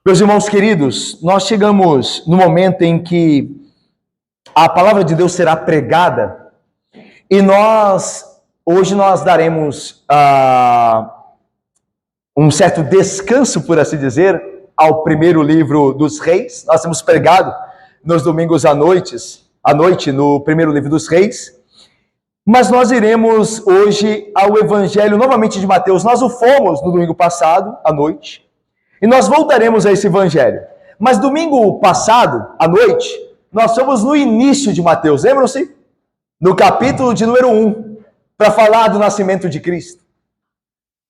Meus irmãos queridos, nós chegamos no momento em que a palavra de Deus será pregada e hoje nós daremos um certo descanso, por assim dizer, ao primeiro livro dos Reis. Nós temos pregado nos domingos à noite no primeiro livro dos Reis, mas nós iremos hoje ao Evangelho novamente de Mateus. Nós o fomos no domingo passado à noite. E nós voltaremos a esse evangelho. Mas domingo passado, à noite, nós fomos no início de Mateus, lembram-se? No capítulo de número 1, para falar do nascimento de Cristo.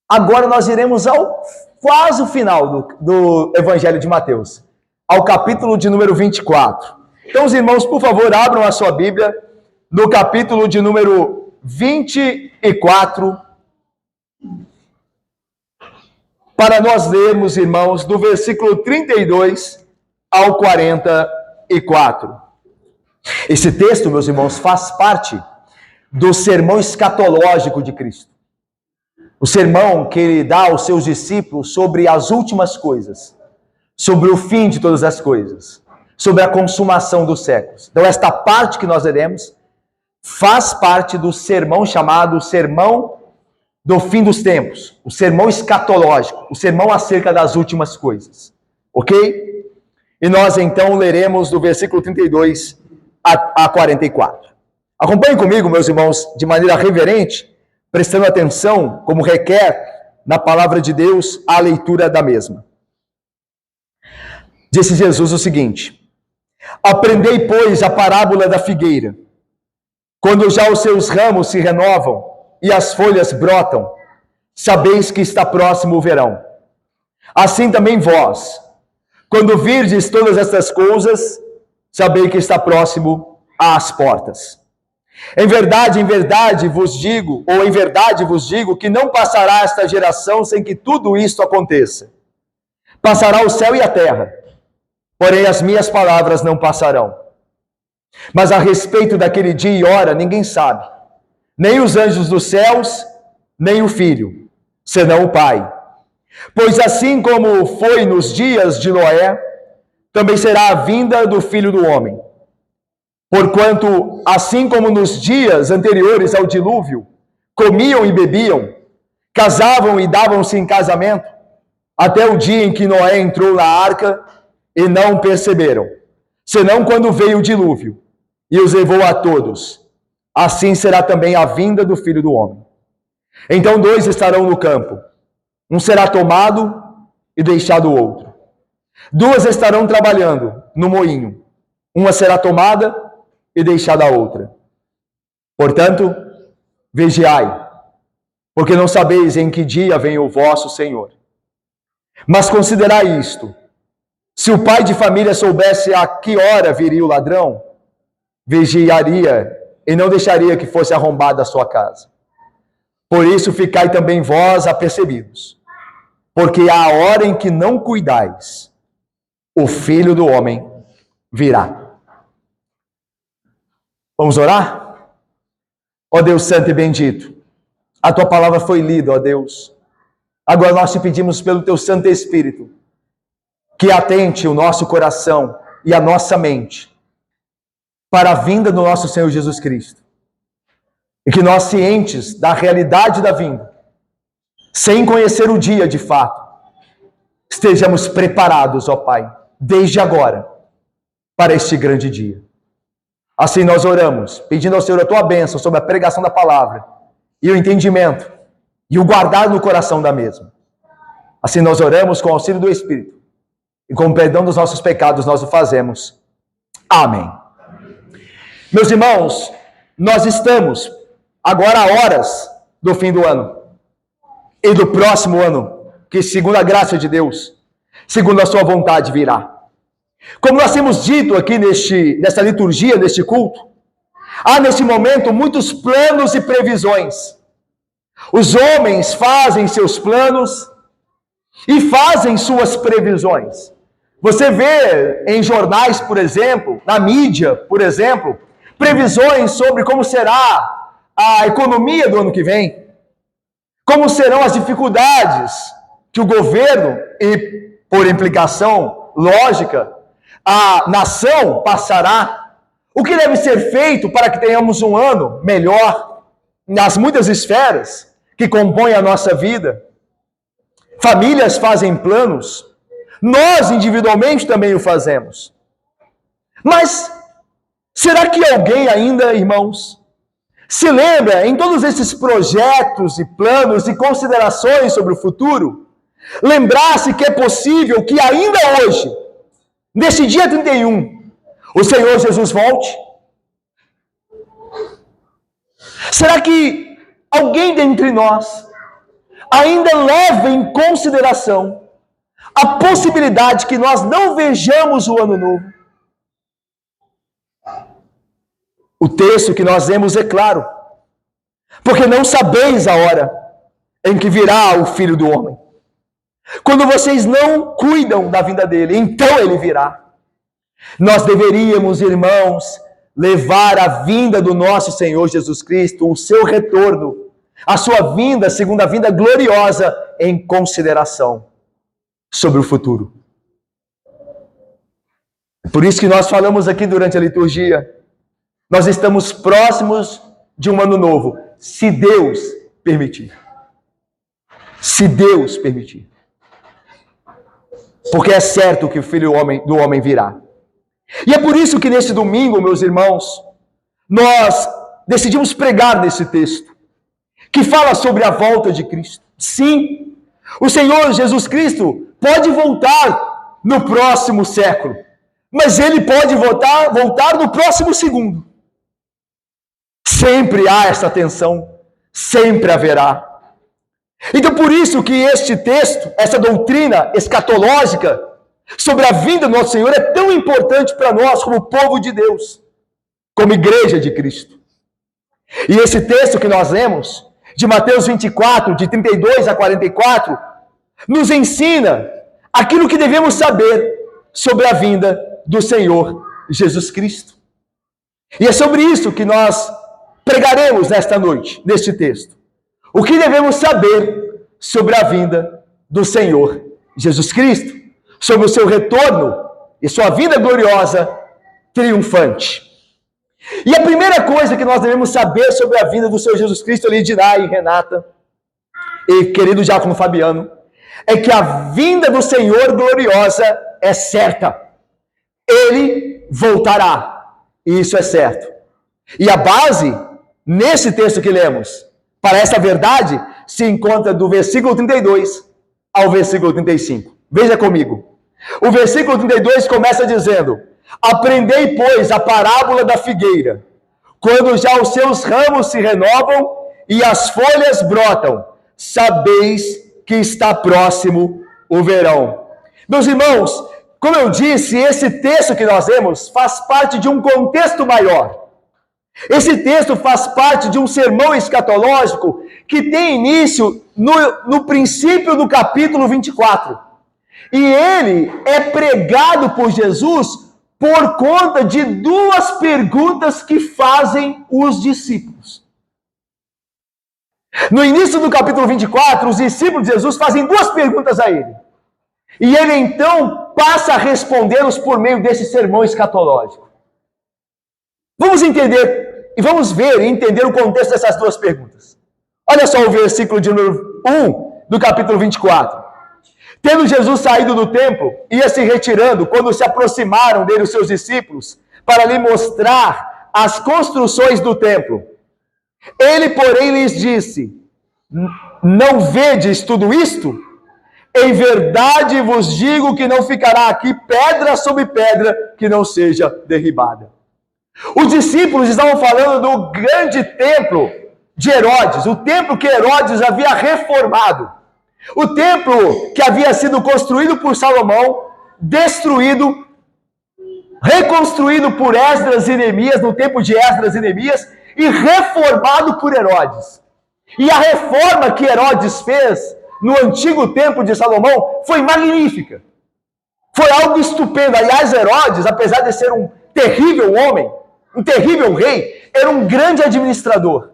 Agora nós iremos ao quase o final do evangelho de Mateus, ao capítulo de número 24. Então, os irmãos, por favor, abram a sua Bíblia no capítulo de número 24, para nós lermos, irmãos, do versículo 32 ao 44. Esse texto, meus irmãos, faz parte do sermão escatológico de Cristo. O sermão que ele dá aos seus discípulos sobre as últimas coisas, sobre o fim de todas as coisas, sobre a consumação dos séculos. Então, esta parte que nós leremos faz parte do sermão chamado Sermão do Fim dos Tempos, o sermão escatológico, o sermão acerca das últimas coisas, ok? E nós então leremos do versículo 32 a 44. Acompanhem comigo, meus irmãos, de maneira reverente, prestando atenção, como requer na palavra de Deus, a leitura da mesma. Disse Jesus o seguinte: aprendei, pois, a parábola da figueira. Quando já os seus ramos se renovam e as folhas brotam, sabeis que está próximo o verão. Assim também vós, quando virdes todas estas coisas, sabeis que está próximo às portas. Em verdade vos digo, ou em verdade vos digo, que não passará esta geração sem que tudo isto aconteça. Passará o céu e a terra, porém as minhas palavras não passarão. Mas a respeito daquele dia e hora, ninguém sabe, nem os anjos dos céus, nem o Filho, senão o Pai. Pois assim como foi nos dias de Noé, também será a vinda do Filho do Homem. Porquanto, assim como nos dias anteriores ao dilúvio, comiam e bebiam, casavam e davam-se em casamento, até o dia em que Noé entrou na arca, e não perceberam, senão quando veio o dilúvio, e os levou a todos. Assim será também a vinda do Filho do Homem. Então 2 estarão no campo, um será tomado e deixado o outro. 2 estarão trabalhando no moinho, uma será tomada e deixada a outra. Portanto, vigiai, porque não sabeis em que dia vem o vosso Senhor. Mas considerai isto: se o pai de família soubesse a que hora viria o ladrão, vigiaria e não deixaria que fosse arrombada a sua casa. Por isso ficai também vós apercebidos, porque à hora em que não cuidais, o Filho do Homem virá. Vamos orar? Ó Deus santo e bendito, a tua palavra foi lida, ó Deus. Agora nós te pedimos pelo teu Santo Espírito, que atente o nosso coração e a nossa mente para a vinda do nosso Senhor Jesus Cristo. E que nós, cientes da realidade da vinda, sem conhecer o dia de fato, estejamos preparados, ó Pai, desde agora, para este grande dia. Assim nós oramos, pedindo ao Senhor a tua bênção sobre a pregação da palavra, e o entendimento, e o guardar no coração da mesma. Assim nós oramos com o auxílio do Espírito, e com o perdão dos nossos pecados nós o fazemos. Amém. Meus irmãos, nós estamos agora a horas do fim do ano e do próximo ano, que segundo a graça de Deus, segundo a sua vontade virá. Como nós temos dito aqui nesta liturgia, neste culto, há neste momento muitos planos e previsões. Os homens fazem seus planos e fazem suas previsões. Você vê em jornais, por exemplo, na mídia, por exemplo, previsões sobre como será a economia do ano que vem, como serão as dificuldades que o governo e por implicação lógica, a nação passará. O que deve ser feito para que tenhamos um ano melhor nas muitas esferas que compõem a nossa vida? Famílias fazem planos, nós individualmente também o fazemos. Mas será que alguém ainda, irmãos, se lembra em todos esses projetos e planos e considerações sobre o futuro, lembrar-se que é possível que ainda hoje, nesse dia 31, o Senhor Jesus volte? Será que alguém dentre nós ainda leva em consideração a possibilidade que nós não vejamos o ano novo? O texto que nós lemos é claro, porque não sabeis a hora em que virá o Filho do Homem. Quando vocês não cuidam da vinda dele, então ele virá. Nós deveríamos, irmãos, levar a vinda do nosso Senhor Jesus Cristo, o seu retorno, a sua vinda, segunda vinda gloriosa, em consideração sobre o futuro. Por isso que nós falamos aqui durante a liturgia, nós estamos próximos de um ano novo, se Deus permitir. Se Deus permitir. Porque é certo que o Filho do Homem virá. E é por isso que nesse domingo, meus irmãos, nós decidimos pregar nesse texto, que fala sobre a volta de Cristo. Sim, o Senhor Jesus Cristo pode voltar no próximo século, mas ele pode voltar no próximo segundo. Sempre há essa tensão, sempre haverá. Então, por isso que este texto, essa doutrina escatológica sobre a vinda do nosso Senhor é tão importante para nós como povo de Deus, como igreja de Cristo. E esse texto que nós lemos, de Mateus 24, de 32 a 44, nos ensina aquilo que devemos saber sobre a vinda do Senhor Jesus Cristo. E é sobre isso que nós pregaremos nesta noite, neste texto. O que devemos saber sobre a vinda do Senhor Jesus Cristo, sobre o seu retorno e sua vinda gloriosa, triunfante. E a primeira coisa que nós devemos saber sobre a vinda do Senhor Jesus Cristo, Lidinai e Renata, e querido diácono Fabiano, é que a vinda do Senhor gloriosa é certa. Ele voltará, e isso é certo. E a base, nesse texto que lemos, para essa verdade, se encontra do versículo 32 ao versículo 35. Veja comigo. O versículo 32 começa dizendo: aprendei, pois, a parábola da figueira. Quando já os seus ramos se renovam e as folhas brotam, sabeis que está próximo o verão. Meus irmãos, como eu disse, esse texto que nós lemos faz parte de um contexto maior. Esse texto faz parte de um sermão escatológico que tem início no princípio do capítulo 24. E ele é pregado por Jesus por conta de duas perguntas que fazem os discípulos. No início do capítulo 24, os discípulos de Jesus fazem duas perguntas a ele. E ele então passa a respondê-los por meio desse sermão escatológico. Vamos entender e vamos ver e entender o contexto dessas duas perguntas. Olha só o versículo de número 1 do capítulo 24. Tendo Jesus saído do templo, ia se retirando, quando se aproximaram dele os seus discípulos, para lhe mostrar as construções do templo. Ele, porém, lhes disse: não vedes tudo isto? Em verdade vos digo que não ficará aqui pedra sobre pedra que não seja derribada. Os discípulos estavam falando do grande templo de Herodes, o templo que Herodes havia reformado. O templo que havia sido construído por Salomão, destruído, reconstruído por Esdras e Neemias, no tempo de Esdras e Neemias, e reformado por Herodes. E a reforma que Herodes fez no antigo templo de Salomão foi magnífica. Foi algo estupendo. Aliás, Herodes, apesar de ser um terrível homem, um terrível rei, era um grande administrador.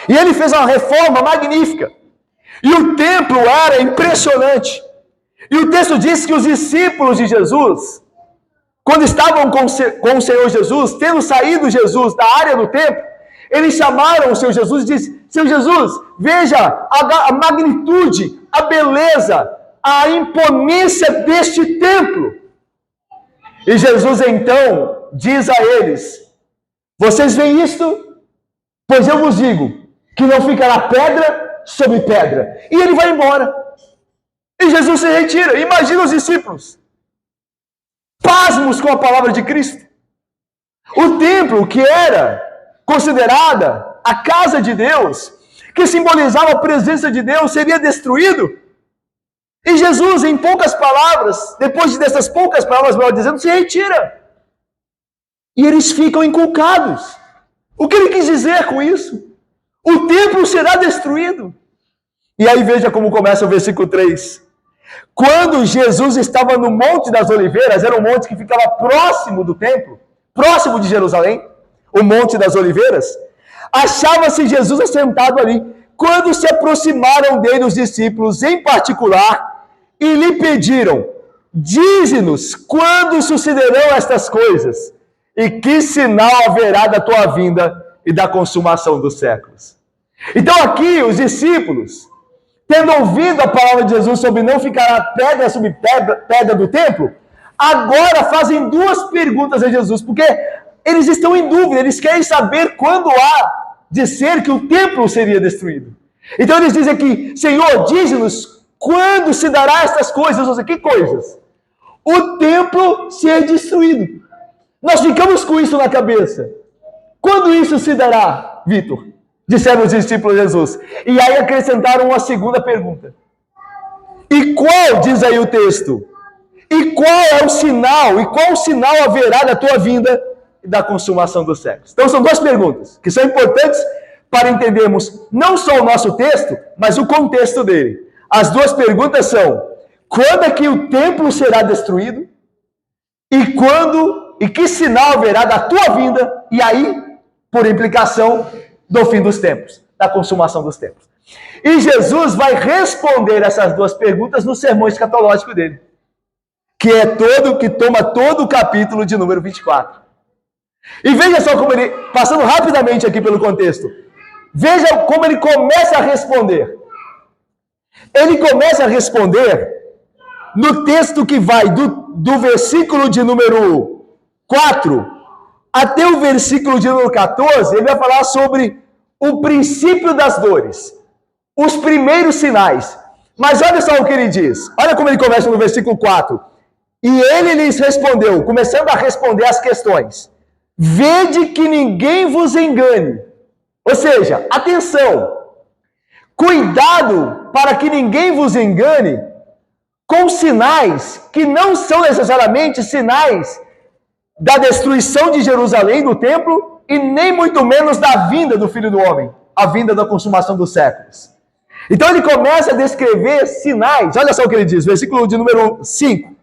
E ele fez uma reforma magnífica. E o templo era impressionante. E o texto diz que os discípulos de Jesus, quando estavam com o Senhor Jesus, tendo saído Jesus da área do templo, eles chamaram o Senhor Jesus e disseram: Senhor Jesus, veja a magnitude, a beleza, a imponência deste templo. E Jesus então diz a eles: vocês veem isto? Pois eu vos digo que não ficará pedra sobre pedra. E ele vai embora. E Jesus se retira. Imagina os discípulos, pasmos com a palavra de Cristo. O templo, que era considerada a casa de Deus, que simbolizava a presença de Deus, seria destruído. E Jesus, em poucas palavras, depois dessas poucas palavras, melhor dizendo, se retira. E eles ficam inculcados. O que ele quis dizer com isso? O templo será destruído. E aí veja como começa o versículo 3. Quando Jesus estava no Monte das Oliveiras, era um monte que ficava próximo do templo, próximo de Jerusalém, o Monte das Oliveiras, achava-se Jesus assentado ali. Quando se aproximaram dele os discípulos em particular e lhe pediram: dize-nos quando sucederão estas coisas e que sinal haverá da tua vinda e da consumação dos séculos. Então aqui os discípulos, tendo ouvido a palavra de Jesus sobre não ficar pedra sobre pedra do templo, agora fazem duas perguntas a Jesus, porque eles estão em dúvida, eles querem saber quando há de ser que o templo seria destruído. Então eles dizem aqui: Senhor, dize-nos quando se dará estas coisas. Ou seja, que coisas? O templo ser destruído. Nós ficamos com isso na cabeça. Quando isso se dará, Vitor? Disseram os discípulos de Jesus. E aí acrescentaram uma segunda pergunta. E qual, diz aí o texto, e qual é o sinal, e qual sinal haverá da tua vinda e da consumação dos séculos? Então são duas perguntas que são importantes para entendermos não só o nosso texto, mas o contexto dele. As duas perguntas são: quando é que o templo será destruído? E quando, e que sinal haverá da tua vinda? E aí, por implicação, do fim dos tempos, da consumação dos tempos. E Jesus vai responder essas duas perguntas no sermão escatológico dele, que toma todo o capítulo de número 24. E veja só como ele, passando rapidamente aqui pelo contexto, veja como ele começa a responder. Ele começa a responder no texto que vai do versículo de número 4 até o versículo de número 14, ele vai falar sobre o princípio das dores, os primeiros sinais. Mas olha só o que ele diz. Olha como ele começa no versículo 4. E ele lhes respondeu, começando a responder as questões: vede que ninguém vos engane. Ou seja, atenção, cuidado para que ninguém vos engane com sinais que não são necessariamente sinais da destruição de Jerusalém, do templo, e nem muito menos da vinda do Filho do Homem, a vinda da consumação dos séculos. Então ele começa a descrever sinais. Olha só o que ele diz, versículo de número 5.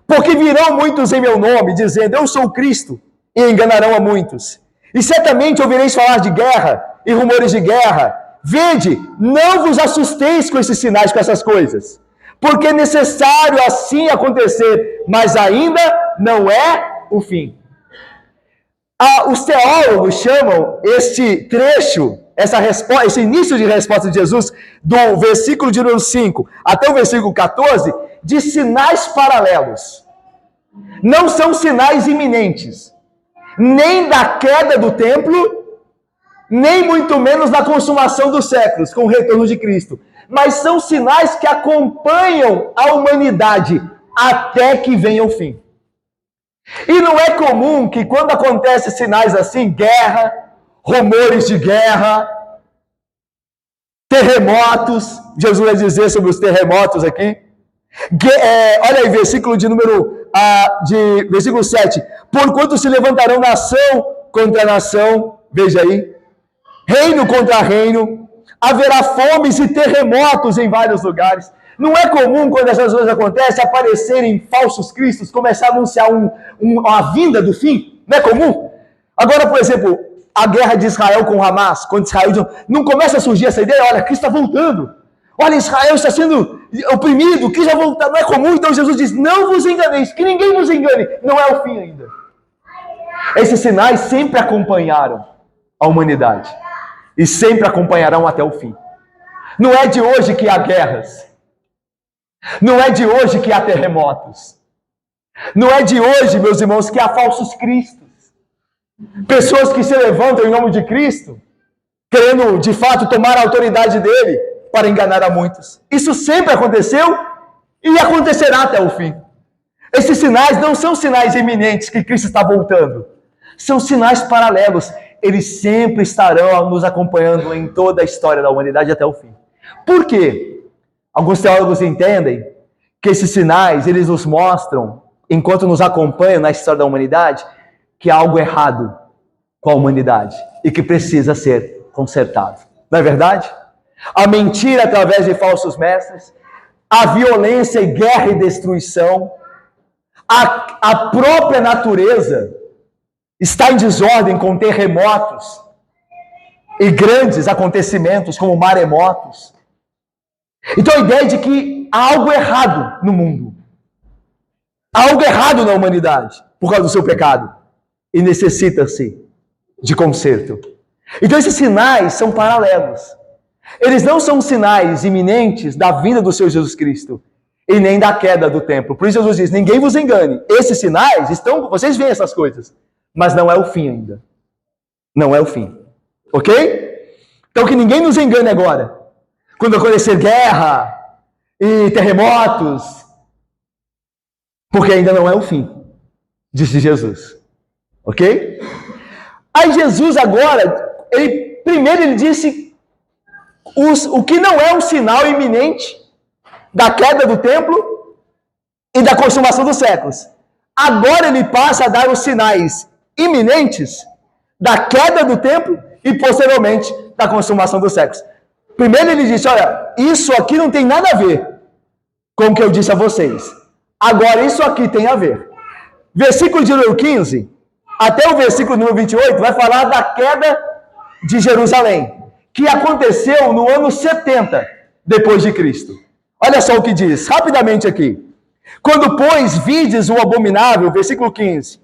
Porque virão muitos em meu nome, dizendo: eu sou o Cristo, e enganarão a muitos. E certamente ouvireis falar de guerra e rumores de guerra. Vede, não vos assusteis com esses sinais, com essas coisas, porque é necessário assim acontecer, mas ainda não é o fim. Os teólogos chamam este trecho, esse início de resposta de Jesus, do versículo de número 5 até o versículo 14, de sinais paralelos. Não são sinais iminentes, nem da queda do templo, nem muito menos da consumação dos séculos, com o retorno de Cristo. Mas são sinais que acompanham a humanidade até que venha o fim. E não é comum que quando acontecem sinais assim, guerra, rumores de guerra, terremotos, Jesus vai dizer sobre os terremotos aqui. Olha aí, versículo de versículo 7. Porquanto se levantarão nação contra nação, veja aí, reino contra reino, haverá fomes e terremotos em vários lugares. Não é comum, quando essas coisas acontecem, aparecerem falsos cristos, começar a anunciar a vinda do fim? Não é comum? Agora, por exemplo, a guerra de Israel com Hamas, quando Israel não começa a surgir essa ideia: olha, Cristo está voltando. Olha, Israel está sendo oprimido, que já voltar, não é comum. Então Jesus diz, não vos enganeis, que ninguém vos engane, não é o fim ainda. Esses sinais sempre acompanharam a humanidade e sempre acompanharão até o fim. Não é de hoje que há guerras, não é de hoje que há terremotos, não é de hoje, meus irmãos, que há falsos cristos, pessoas que se levantam em nome de Cristo, querendo de fato tomar a autoridade dele para enganar a muitos. Isso sempre aconteceu e acontecerá até o fim. Esses sinais não são sinais iminentes que Cristo está voltando, são sinais paralelos. Eles sempre estarão nos acompanhando em toda a história da humanidade até o fim. Por quê? Alguns teólogos entendem que esses sinais, eles nos mostram, enquanto nos acompanham na história da humanidade, que há algo errado com a humanidade e que precisa ser consertado. Não é verdade? A mentira através de falsos mestres, a violência e guerra e destruição, a própria natureza está em desordem com terremotos e grandes acontecimentos como maremotos. Então a ideia de que há algo errado no mundo, há algo errado na humanidade por causa do seu pecado e necessita-se de conserto. Então esses sinais são paralelos. Eles não são sinais iminentes da vinda do Senhor Jesus Cristo e nem da queda do templo. Por isso Jesus diz, ninguém vos engane. Esses sinais estão, vocês veem essas coisas, mas não é o fim ainda. Não é o fim. Ok? Então que ninguém nos engane agora. Quando acontecer guerra e terremotos, porque ainda não é o fim, disse Jesus. Ok? Aí Jesus agora, primeiro ele disse o que não é um sinal iminente da queda do templo e da consumação dos séculos. Agora ele passa a dar os sinais iminentes da queda do templo e posteriormente da consumação dos séculos. Primeiro ele disse, olha, isso aqui não tem nada a ver com o que eu disse a vocês. Agora isso aqui tem a ver. Versículo de número 15 até o versículo número 28 vai falar da queda de Jerusalém, que aconteceu no ano 70 depois de Cristo. Olha só o que diz, rapidamente aqui. Quando, pois, vides o abominável, versículo 15,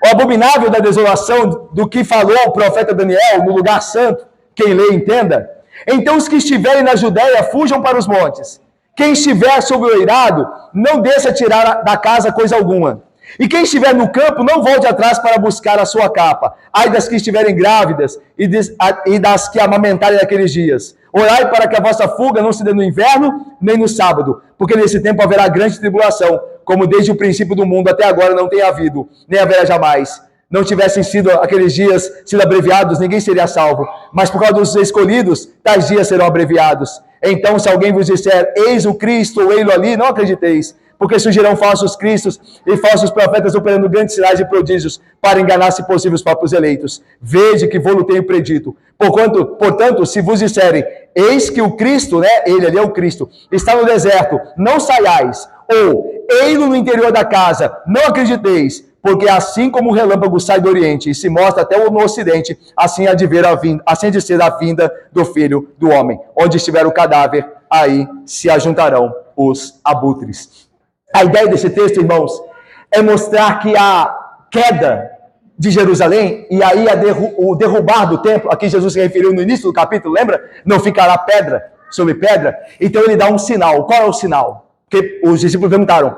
o abominável da desolação do que falou o profeta Daniel no lugar santo, quem lê entenda, então os que estiverem na Judéia fujam para os montes. Quem estiver sobre o eirado, não desça tirar da casa coisa alguma. E quem estiver no campo, não volte atrás para buscar a sua capa. Ai das que estiverem grávidas e das que amamentarem naqueles dias. Orai para que a vossa fuga não se dê no inverno, nem no sábado, porque nesse tempo haverá grande tribulação, como desde o princípio do mundo até agora não tem havido, nem haverá jamais. Não tivessem sido aqueles dias sido abreviados, ninguém seria salvo. Mas por causa dos escolhidos, tais dias serão abreviados. Então, se alguém vos disser, eis o Cristo, ou ei-lo ali, não acrediteis, porque surgirão falsos cristos e falsos profetas operando grandes sinais e prodígios para enganar, se possível, os próprios eleitos. Vede que vou-lo tenho predito. Portanto, se vos disserem, eis que o Cristo, ele ali é o Cristo, está no deserto, não saiais, ou ei-lo no interior da casa, não acrediteis, porque assim como o relâmpago sai do Oriente e se mostra até no Ocidente, assim há de ser a vinda do Filho do Homem. Onde estiver o cadáver, aí se ajuntarão os abutres. A ideia desse texto, irmãos, é mostrar que a queda de Jerusalém, e aí o derrubar do templo, a que Jesus se referiu no início do capítulo, lembra? Não ficará pedra sobre pedra. Então ele dá um sinal. Qual é o sinal? Porque os discípulos perguntaram,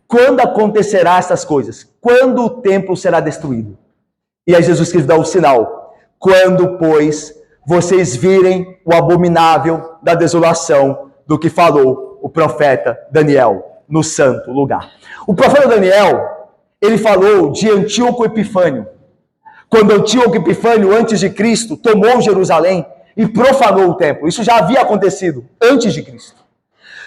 quando acontecerá essas coisas? Quando o templo será destruído? E aí Jesus Cristo dá o sinal. Quando, pois, vocês virem o abominável da desolação do que falou o profeta Daniel no santo lugar. O profeta Daniel, ele falou de Antíoco Epifânio. Quando Antíoco Epifânio, antes de Cristo, tomou Jerusalém e profanou o templo. Isso já havia acontecido antes de Cristo.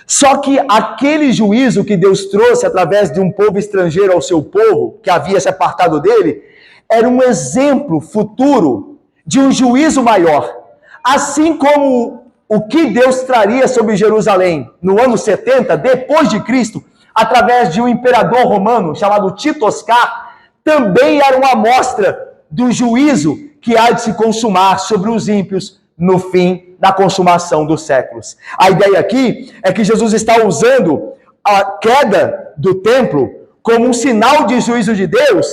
Só que aquele juízo que Deus trouxe através de um povo estrangeiro ao seu povo, que havia se apartado dele, era um exemplo futuro de um juízo maior. Assim como o que Deus traria sobre Jerusalém no ano 70, depois de Cristo, através de um imperador romano chamado Tito Oscar, também era uma amostra do juízo que há de se consumar sobre os ímpios no fim da consumação dos séculos. A ideia aqui é que Jesus está usando a queda do templo como um sinal de juízo de Deus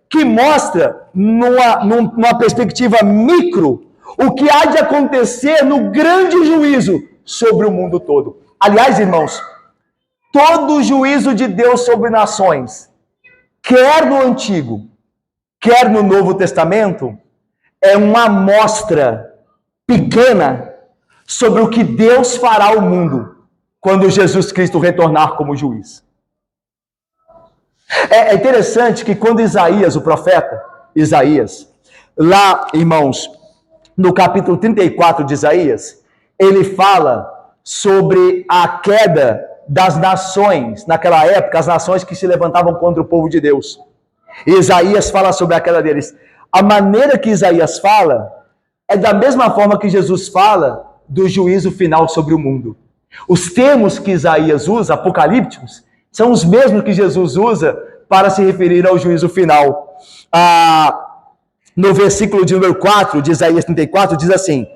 que mostra, numa perspectiva micro, o que há de acontecer no grande juízo sobre o mundo todo. Aliás, irmãos, todo o juízo de Deus sobre nações, quer no Antigo, quer no Novo Testamento, é uma amostra pequena sobre o que Deus fará ao mundo quando Jesus Cristo retornar como juiz. É interessante que quando Isaías, o profeta Isaías, lá, irmãos, no capítulo 34 de Isaías, ele fala sobre a queda das nações, naquela época, as nações que se levantavam contra o povo de Deus. E Isaías fala sobre a queda deles. A maneira que Isaías fala é da mesma forma que Jesus fala do juízo final sobre o mundo. Os termos que Isaías usa, apocalípticos, são os mesmos que Jesus usa para se referir ao juízo final. No versículo de número 4 de Isaías 34, diz assim: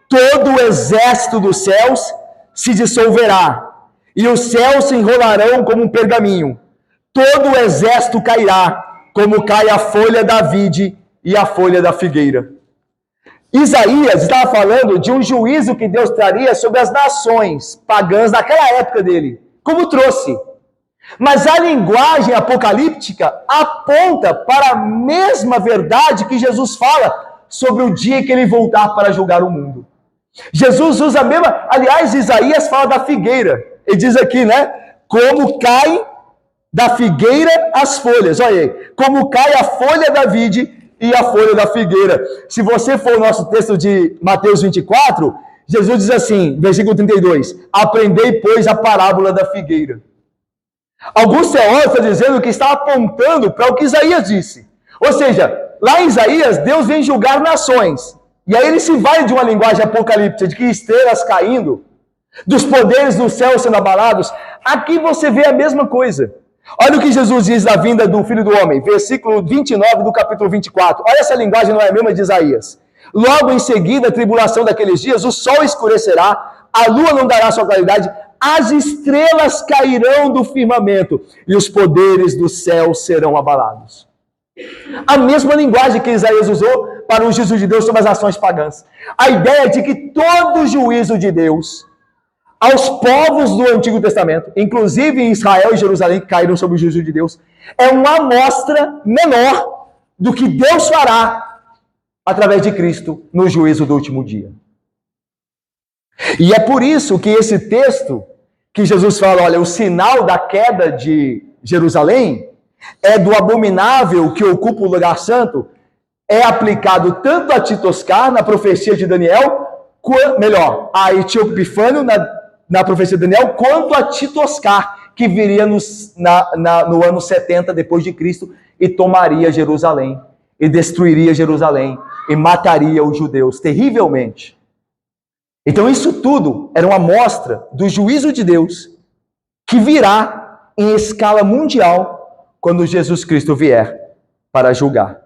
todo o exército dos céus se dissolverá, e os céus se enrolarão como um pergaminho. Todo o exército cairá, como cai a folha da vide e a folha da figueira. Isaías estava falando de um juízo que Deus traria sobre as nações pagãs daquela época dele, como trouxe. Mas a linguagem apocalíptica aponta para a mesma verdade que Jesus fala sobre o dia que ele voltar para julgar o mundo. Jesus usa a mesma... Aliás, Isaías fala da figueira. Ele diz aqui, né? Como cai da figueira as folhas. Olha aí. Como cai a folha da vide e a folha da figueira. Se você for o nosso texto de Mateus 24, Jesus diz assim, versículo 32, aprendei, pois, a parábola da figueira. Alguns teólogos estão dizendo que está apontando para o que Isaías disse. Ou seja, lá em Isaías, Deus vem julgar nações. E aí ele se vale de uma linguagem apocalíptica, de que estrelas caindo, dos poderes do céu sendo abalados. Aqui você vê a mesma coisa. Olha o que Jesus diz da vinda do Filho do Homem, versículo 29 do capítulo 24. Olha, essa linguagem não é a mesma de Isaías. Logo em seguida, a tribulação daqueles dias, o sol escurecerá, a lua não dará sua claridade, as estrelas cairão do firmamento e os poderes do céu serão abalados. A mesma linguagem que Isaías usou para o juízo de Deus sobre as nações pagãs. A ideia de que todo o juízo de Deus aos povos do Antigo Testamento, inclusive em Israel e Jerusalém, que caíram sob o juízo de Deus, é uma amostra menor do que Deus fará através de Cristo no juízo do último dia. E é por isso que esse texto que Jesus fala, olha, o sinal da queda de Jerusalém é do abominável que ocupa o lugar santo, é aplicado tanto a Titoscar, na profecia de Daniel, a Etíope Epifânio, na profecia de Daniel, quanto a Titoscar, que viria no ano 70 depois de Cristo e tomaria Jerusalém, e destruiria Jerusalém, e mataria os judeus terrivelmente. Então isso tudo era uma amostra do juízo de Deus que virá em escala mundial quando Jesus Cristo vier para julgar.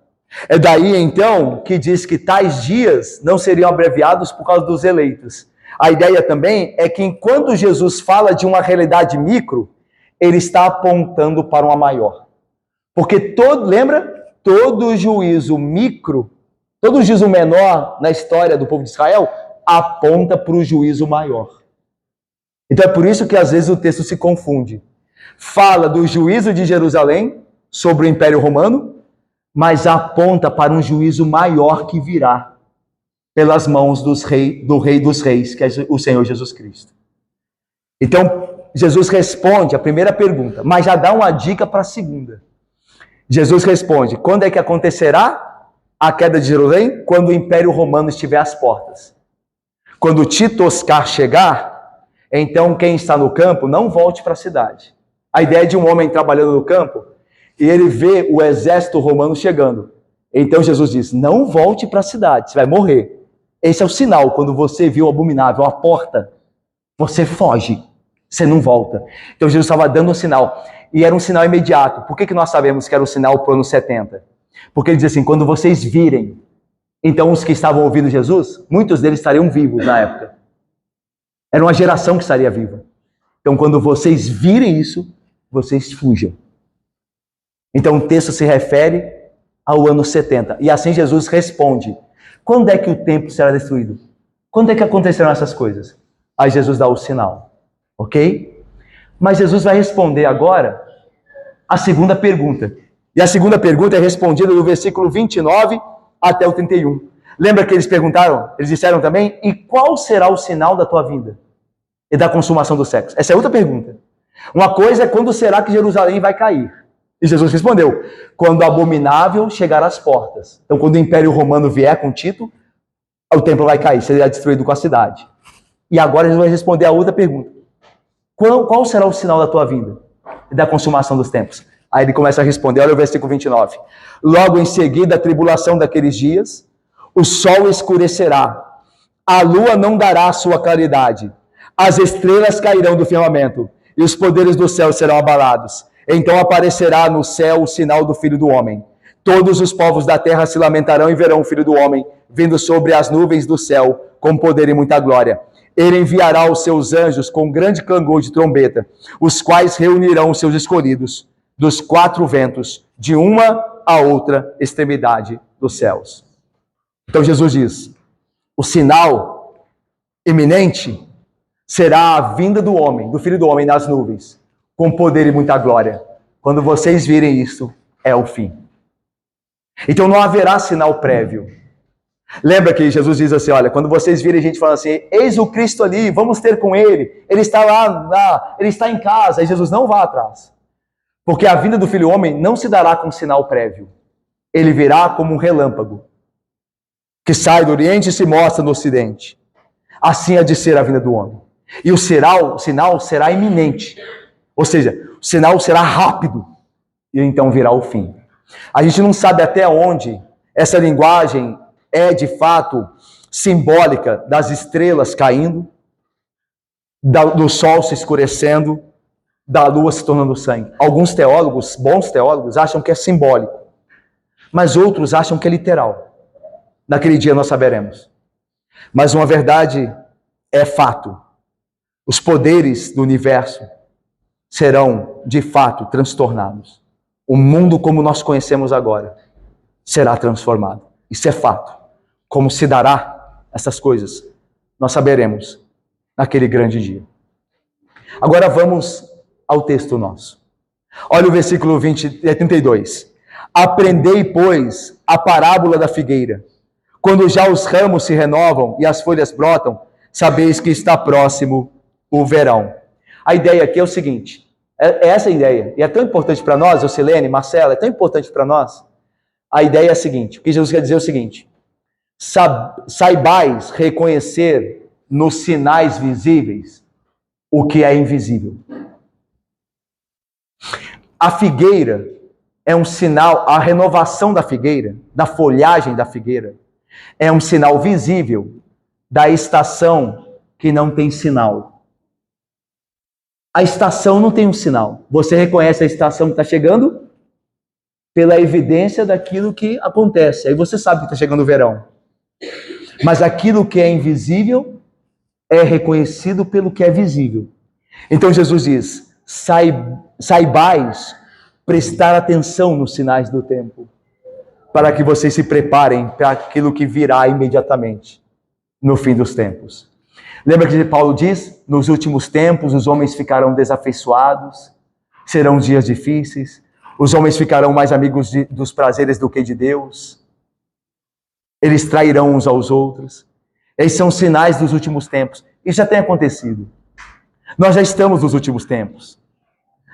É daí então que diz que tais dias não seriam abreviados por causa dos eleitos. A ideia também é que enquanto Jesus fala de uma realidade micro, ele está apontando para uma maior. Porque todo juízo micro, todo juízo menor na história do povo de Israel aponta para o juízo maior. Então é por isso que às vezes o texto se confunde. Fala do juízo de Jerusalém sobre o Império Romano, mas aponta para um juízo maior que virá pelas mãos do Rei dos Reis, que é o Senhor Jesus Cristo. Então, Jesus responde a primeira pergunta, mas já dá uma dica para a segunda. Jesus responde, quando é que acontecerá a queda de Jerusalém? Quando o Império Romano estiver às portas. Quando Titoscar chegar, então quem está no campo não volte para a cidade. A ideia de um homem trabalhando no campo e ele vê o exército romano chegando. Então Jesus diz, não volte para a cidade, você vai morrer. Esse é o sinal, quando você viu o abominável, a porta, você foge, você não volta. Então Jesus estava dando um sinal, e era um sinal imediato. Por que nós sabemos que era um sinal para o ano 70? Porque ele diz assim, quando vocês virem Então os que estavam ouvindo Jesus, muitos deles estariam vivos na época. Era uma geração que estaria viva. Então quando vocês virem isso, vocês fujam. Então o texto se refere ao ano 70. E assim Jesus responde: quando é que o templo será destruído? Quando é que acontecerão essas coisas? Aí Jesus dá o sinal. Ok? Mas Jesus vai responder agora a segunda pergunta. E a segunda pergunta é respondida do versículo 29 até o 31. Lembra que eles perguntaram? Eles disseram também: e qual será o sinal da tua vinda e da consumação do século? Essa é outra pergunta. Uma coisa é quando será que Jerusalém vai cair? E Jesus respondeu: quando o abominável chegar às portas. Então, quando o Império Romano vier com Tito, o templo vai cair, será destruído com a cidade. E agora Jesus vai responder a outra pergunta: qual será o sinal da tua vinda e da consumação dos tempos? Aí ele começa a responder, olha o versículo 29. Logo em seguida, a tribulação daqueles dias, o sol escurecerá, a lua não dará a sua claridade, as estrelas cairão do firmamento, e os poderes do céu serão abalados. Então aparecerá no céu o sinal do Filho do Homem. Todos os povos da terra se lamentarão e verão o Filho do Homem, vindo sobre as nuvens do céu, com poder e muita glória. Ele enviará os seus anjos com grande clangor de trombeta, os quais reunirão os seus escolhidos dos quatro ventos, de uma a outra extremidade dos céus. Então Jesus diz: o sinal iminente será a vinda do homem, do Filho do Homem nas nuvens, com poder e muita glória. Quando vocês virem isso, é o fim. Então não haverá sinal prévio. Lembra que Jesus diz assim: olha, quando vocês virem gente falando assim, eis o Cristo ali, vamos ter com ele está lá, ele está em casa, e Jesus não vá atrás. Porque a vinda do Filho do Homem não se dará com sinal prévio. Ele virá como um relâmpago, que sai do Oriente e se mostra no Ocidente. Assim há de ser a vinda do homem. E o sinal será iminente. Ou seja, o sinal será rápido. E então virá o fim. A gente não sabe até onde essa linguagem é de fato simbólica das estrelas caindo, do sol se escurecendo, da lua se tornando sangue. Alguns teólogos, bons teólogos, acham que é simbólico, mas outros acham que é literal. Naquele dia nós saberemos. Mas uma verdade é fato: os poderes do universo serão de fato transtornados. O mundo como nós conhecemos agora será transformado. Isso é fato. Como se dará essas coisas, nós saberemos naquele grande dia. Agora vamos ao texto nosso. Olha o versículo 32. Aprendei, pois, a parábola da figueira. Quando já os ramos se renovam e as folhas brotam, sabeis que está próximo o verão. A ideia aqui é o seguinte, é essa a ideia, e é tão importante para nós, Ocilene, Marcela, é tão importante para nós. A ideia é a seguinte, o que Jesus quer dizer é o seguinte: saibais reconhecer nos sinais visíveis o que é invisível. A figueira é um sinal, a renovação da figueira, da folhagem da figueira, é um sinal visível da estação que não tem sinal. A estação não tem um sinal. Você reconhece a estação que está chegando pela evidência daquilo que acontece. Aí você sabe que está chegando o verão. Mas aquilo que é invisível é reconhecido pelo que é visível. Então Jesus diz: saibais prestar atenção nos sinais do tempo, para que vocês se preparem para aquilo que virá imediatamente no fim dos tempos. Lembra que Paulo diz: nos últimos tempos os homens ficarão desafeiçoados, serão dias difíceis, os homens ficarão mais amigos dos prazeres do que de Deus, eles trairão uns aos outros. Esses são sinais dos últimos tempos. Isso já tem acontecido. Nós já estamos nos últimos tempos.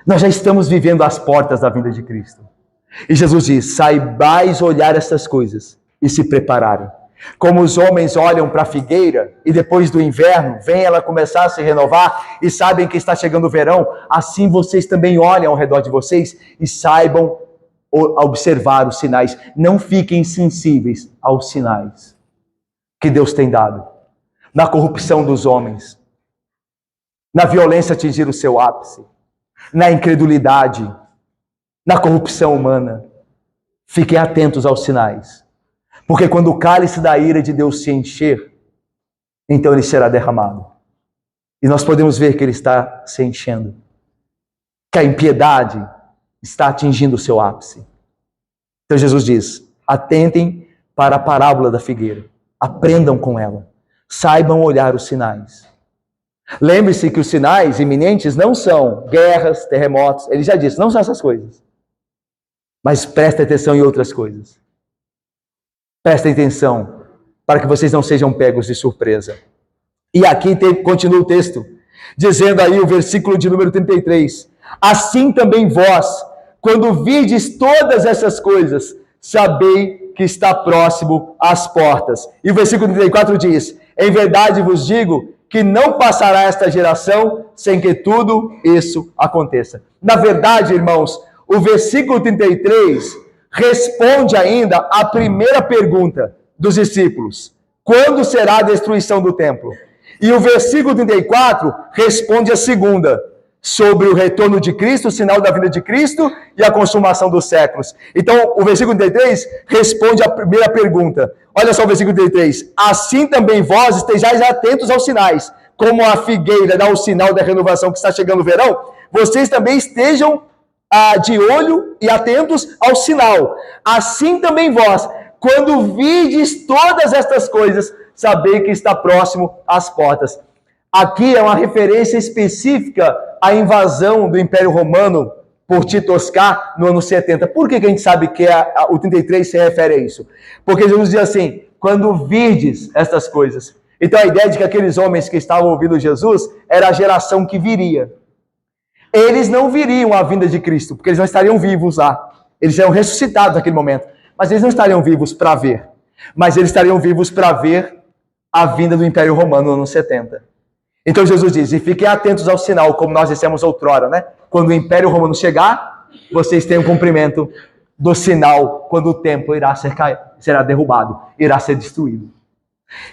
Nós já estamos vivendo às portas da vinda de Cristo. E Jesus diz: saibais olhar essas coisas e se prepararem. Como os homens olham para a figueira e depois do inverno, vem ela começar a se renovar e sabem que está chegando o verão, assim vocês também olham ao redor de vocês e saibam observar os sinais. Não fiquem insensíveis aos sinais que Deus tem dado. Na corrupção dos homens, na violência atingir o seu ápice, na incredulidade, na corrupção humana. Fiquem atentos aos sinais, Porque quando o cálice da ira de Deus se encher, então ele será derramado. E nós podemos ver que ele está se enchendo. Que a impiedade está atingindo o seu ápice. Então Jesus diz: atentem para a parábola da figueira. Aprendam com ela. Saibam olhar os sinais. Lembre-se que os sinais iminentes não são guerras, terremotos. Ele já disse, não são essas coisas. Mas prestem atenção em outras coisas. Prestem atenção para que vocês não sejam pegos de surpresa. E aqui continua o texto, dizendo aí o versículo de número 33. Assim também vós, quando virdes todas essas coisas, sabei que está próximo às portas. E o versículo 34 diz: em verdade vos digo que não passará esta geração sem que tudo isso aconteça. Na verdade, irmãos, o versículo 33 responde ainda à primeira pergunta dos discípulos: quando será a destruição do templo? E o versículo 34 responde a segunda, sobre o retorno de Cristo, o sinal da vinda de Cristo e a consumação dos séculos. Então, o versículo 33 responde à primeira pergunta. Olha só o versículo 33. Assim também vós estejais atentos aos sinais, como a figueira dá o sinal da renovação que está chegando o verão, vocês também estejam de olho e atentos ao sinal. Assim também vós, quando vides todas estas coisas, sabei que está próximo às portas. Aqui é uma referência específica à invasão do Império Romano por Tito Oscar no ano 70. Por que a gente sabe que o 33 se refere a isso? Porque Jesus diz assim, quando virdes estas coisas. Então a ideia de que aqueles homens que estavam ouvindo Jesus era a geração que viria. Eles não viriam a vinda de Cristo, porque eles não estariam vivos lá. Eles seriam ressuscitados naquele momento. Mas eles não estariam vivos para ver. Mas eles estariam vivos para ver a vinda do Império Romano no ano 70. Então Jesus diz, e fiquem atentos ao sinal, como nós dissemos outrora, né? Quando o Império Romano chegar, vocês têm o cumprimento do sinal, quando o templo será derrubado, irá ser destruído.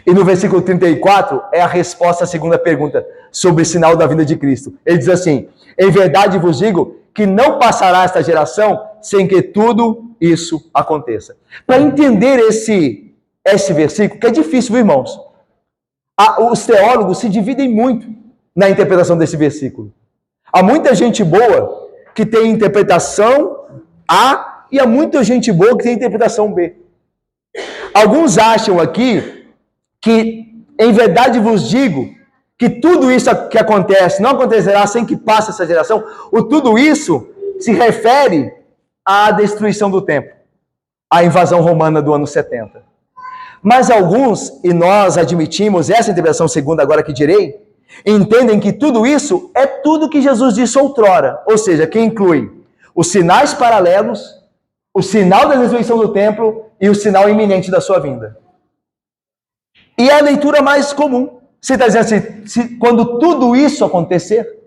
E no versículo 34 é a resposta à segunda pergunta sobre o sinal da vinda de Cristo. Ele diz assim, em verdade vos digo que não passará esta geração sem que tudo isso aconteça. Para entender esse versículo, que é difícil, viu, irmãos? Os teólogos se dividem muito na interpretação desse versículo. Há muita gente boa que tem interpretação A e há muita gente boa que tem interpretação B. Alguns acham aqui que, em verdade vos digo, que tudo isso que acontece não acontecerá sem que passe essa geração. O tudo isso se refere à destruição do templo, à invasão romana do ano 70. Mas alguns, e nós admitimos essa interpretação segunda agora que direi, entendem que tudo isso é tudo que Jesus disse outrora, ou seja, que inclui os sinais paralelos, o sinal da destruição do templo e o sinal iminente da sua vinda. E é a leitura mais comum. Você está dizendo assim, quando tudo isso acontecer,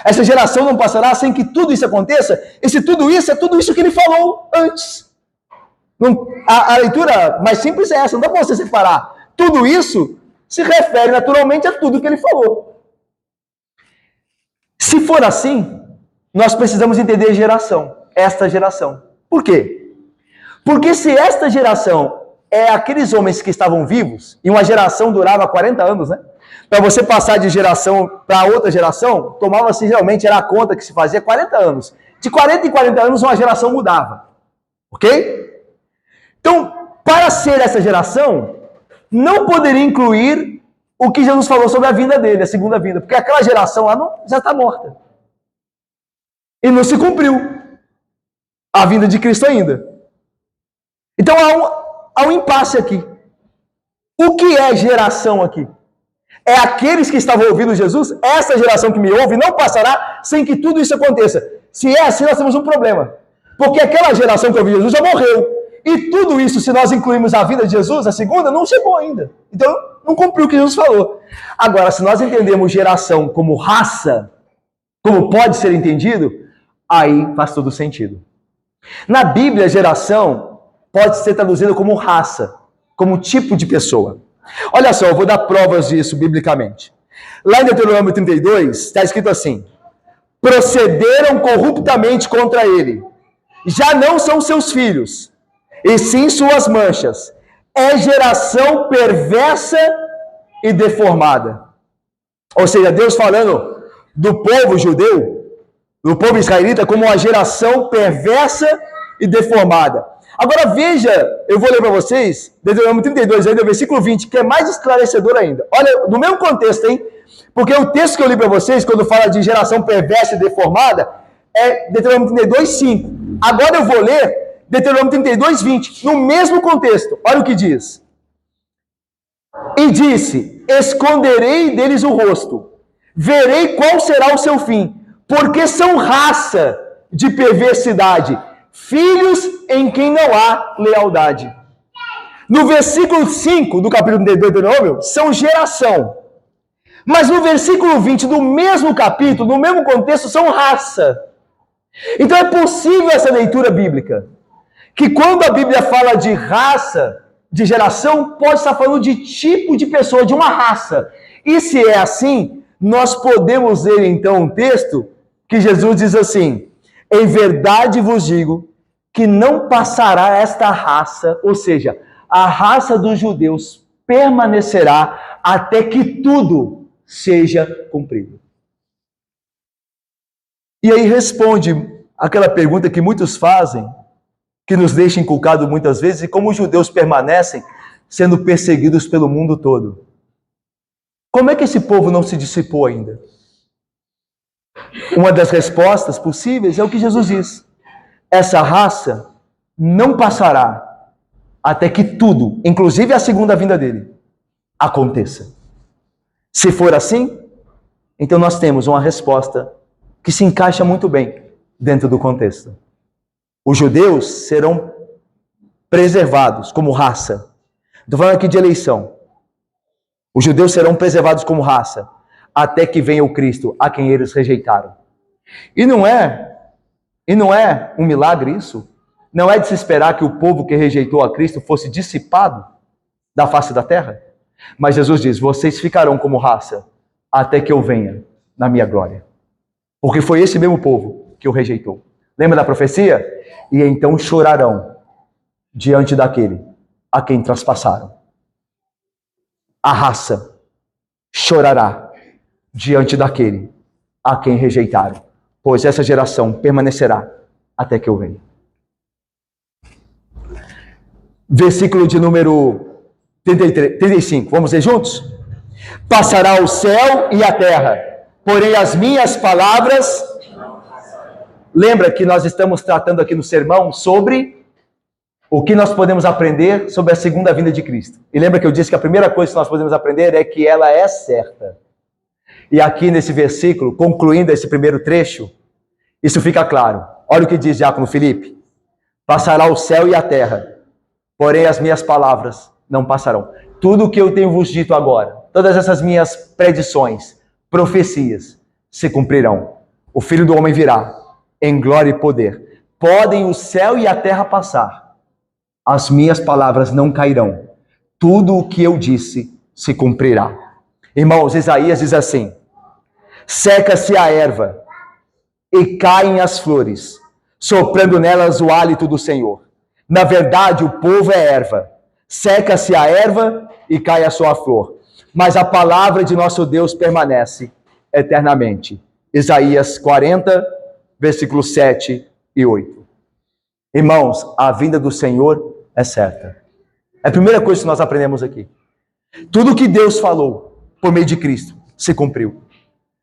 essa geração não passará sem que tudo isso aconteça, e se tudo isso é tudo isso que ele falou antes. A leitura mais simples é essa, não dá para você separar. Tudo isso se refere naturalmente a tudo que ele falou. Se for assim, nós precisamos entender geração, esta geração. Por quê? Porque se esta geração é aqueles homens que estavam vivos, e uma geração durava 40 anos, né? Para você passar de geração para outra geração, tomava-se realmente, era a conta que se fazia 40 anos. De 40 em 40 anos, uma geração mudava. Ok? Então, para ser essa geração, não poderia incluir o que Jesus falou sobre a vinda dele, a segunda vinda, porque aquela geração lá já está morta. E não se cumpriu a vinda de Cristo ainda. Então, há um impasse aqui. O que é geração aqui? É aqueles que estavam ouvindo Jesus, essa geração que me ouve não passará sem que tudo isso aconteça. Se é assim, nós temos um problema. Porque aquela geração que ouviu Jesus já morreu. E tudo isso, se nós incluirmos a vida de Jesus, a segunda, não chegou ainda. Então, não cumpriu o que Jesus falou. Agora, se nós entendemos geração como raça, como pode ser entendido, aí faz todo sentido. Na Bíblia, geração pode ser traduzida como raça, como tipo de pessoa. Olha só, eu vou dar provas disso biblicamente. Lá em Deuteronômio 32, está escrito assim, procederam corruptamente contra ele. Já não são seus filhos, e sim suas manchas. é geração perversa e deformada. Ou seja, Deus falando do povo judeu, do povo israelita, como uma geração perversa e deformada. Agora veja, eu vou ler para vocês, Deuteronômio 32, ainda, versículo 20, que é mais esclarecedor ainda. Olha, no mesmo contexto, hein? Porque o texto que eu li para vocês, quando fala de geração perversa e deformada, é Deuteronômio 32, 5. Agora eu vou ler Deuteronômio 32, 20, no mesmo contexto. Olha o que diz. E disse, esconderei deles o rosto, verei qual será o seu fim, porque são raça de perversidade, filhos em quem não há lealdade. No versículo 5 do capítulo de Deuteronômio, são geração. Mas no versículo 20 do mesmo capítulo, no mesmo contexto, são raça. Então é possível essa leitura bíblica, que quando a Bíblia fala de raça, de geração, pode estar falando de tipo de pessoa, de uma raça. E se é assim, nós podemos ler então um texto que Jesus diz assim, em verdade vos digo que não passará esta raça, ou seja, a raça dos judeus permanecerá até que tudo seja cumprido. E aí responde aquela pergunta que muitos fazem, que nos deixa inculcado muitas vezes, e como os judeus permanecem sendo perseguidos pelo mundo todo. Como é que esse povo não se dissipou ainda? Uma das respostas possíveis é o que Jesus diz. Essa raça não passará até que tudo, inclusive a segunda vinda dele, aconteça. Se for assim, então nós temos uma resposta que se encaixa muito bem dentro do contexto. Os judeus serão preservados como raça. Estou falando aqui de eleição. Os judeus serão preservados como raça até que venha o Cristo, a quem eles rejeitaram. E não é um milagre isso? Não é de se esperar que o povo que rejeitou a Cristo fosse dissipado da face da terra? Mas Jesus diz, vocês ficarão como raça até que eu venha na minha glória. Porque foi esse mesmo povo que o rejeitou. Lembra da profecia? E então chorarão diante daquele a quem traspassaram. A raça chorará diante daquele a quem rejeitaram, pois essa geração permanecerá até que eu venha. Versículo de número 35, vamos ler juntos? Passará o céu e a terra, porém as minhas palavras... Lembra que nós estamos tratando aqui no sermão sobre o que nós podemos aprender sobre a segunda vinda de Cristo. E lembra que eu disse que a primeira coisa que nós podemos aprender é que ela é certa. E aqui nesse versículo, concluindo esse primeiro trecho, isso fica claro. Olha o que diz Diácono Felipe. Passará o céu e a terra, porém as minhas palavras não passarão. Tudo o que eu tenho vos dito agora, todas essas minhas predições, profecias, se cumprirão. O Filho do Homem virá em glória e poder. Podem o céu e a terra passar, as minhas palavras não cairão. Tudo o que eu disse se cumprirá. Irmãos, Isaías diz assim, seca-se a erva e caem as flores, soprando nelas o hálito do Senhor. Na verdade, o povo é erva. Seca-se a erva e cai a sua flor. Mas a palavra de nosso Deus permanece eternamente. Isaías 40, versículos 7 e 8. Irmãos, a vinda do Senhor é certa. É a primeira coisa que nós aprendemos aqui. Tudo que Deus falou por meio de Cristo se cumpriu.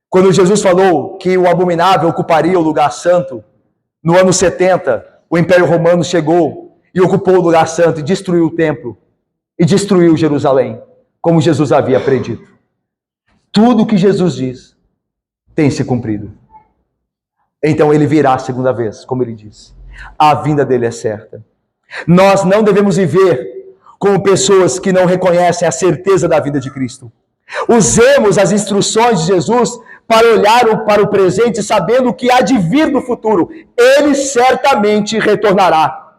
Quando Jesus falou que o abominável ocuparia o lugar santo, no ano 70, o Império Romano chegou e ocupou o lugar santo e destruiu o templo e destruiu Jerusalém, como Jesus havia predito. Tudo que Jesus diz tem se cumprido. Então ele virá a segunda vez, como ele disse. A vinda dele é certa. Nós não devemos viver como pessoas que não reconhecem a certeza da vinda de Cristo. Usemos as instruções de Jesus para olhar para o presente, sabendo o que há de vir no futuro. Ele certamente retornará.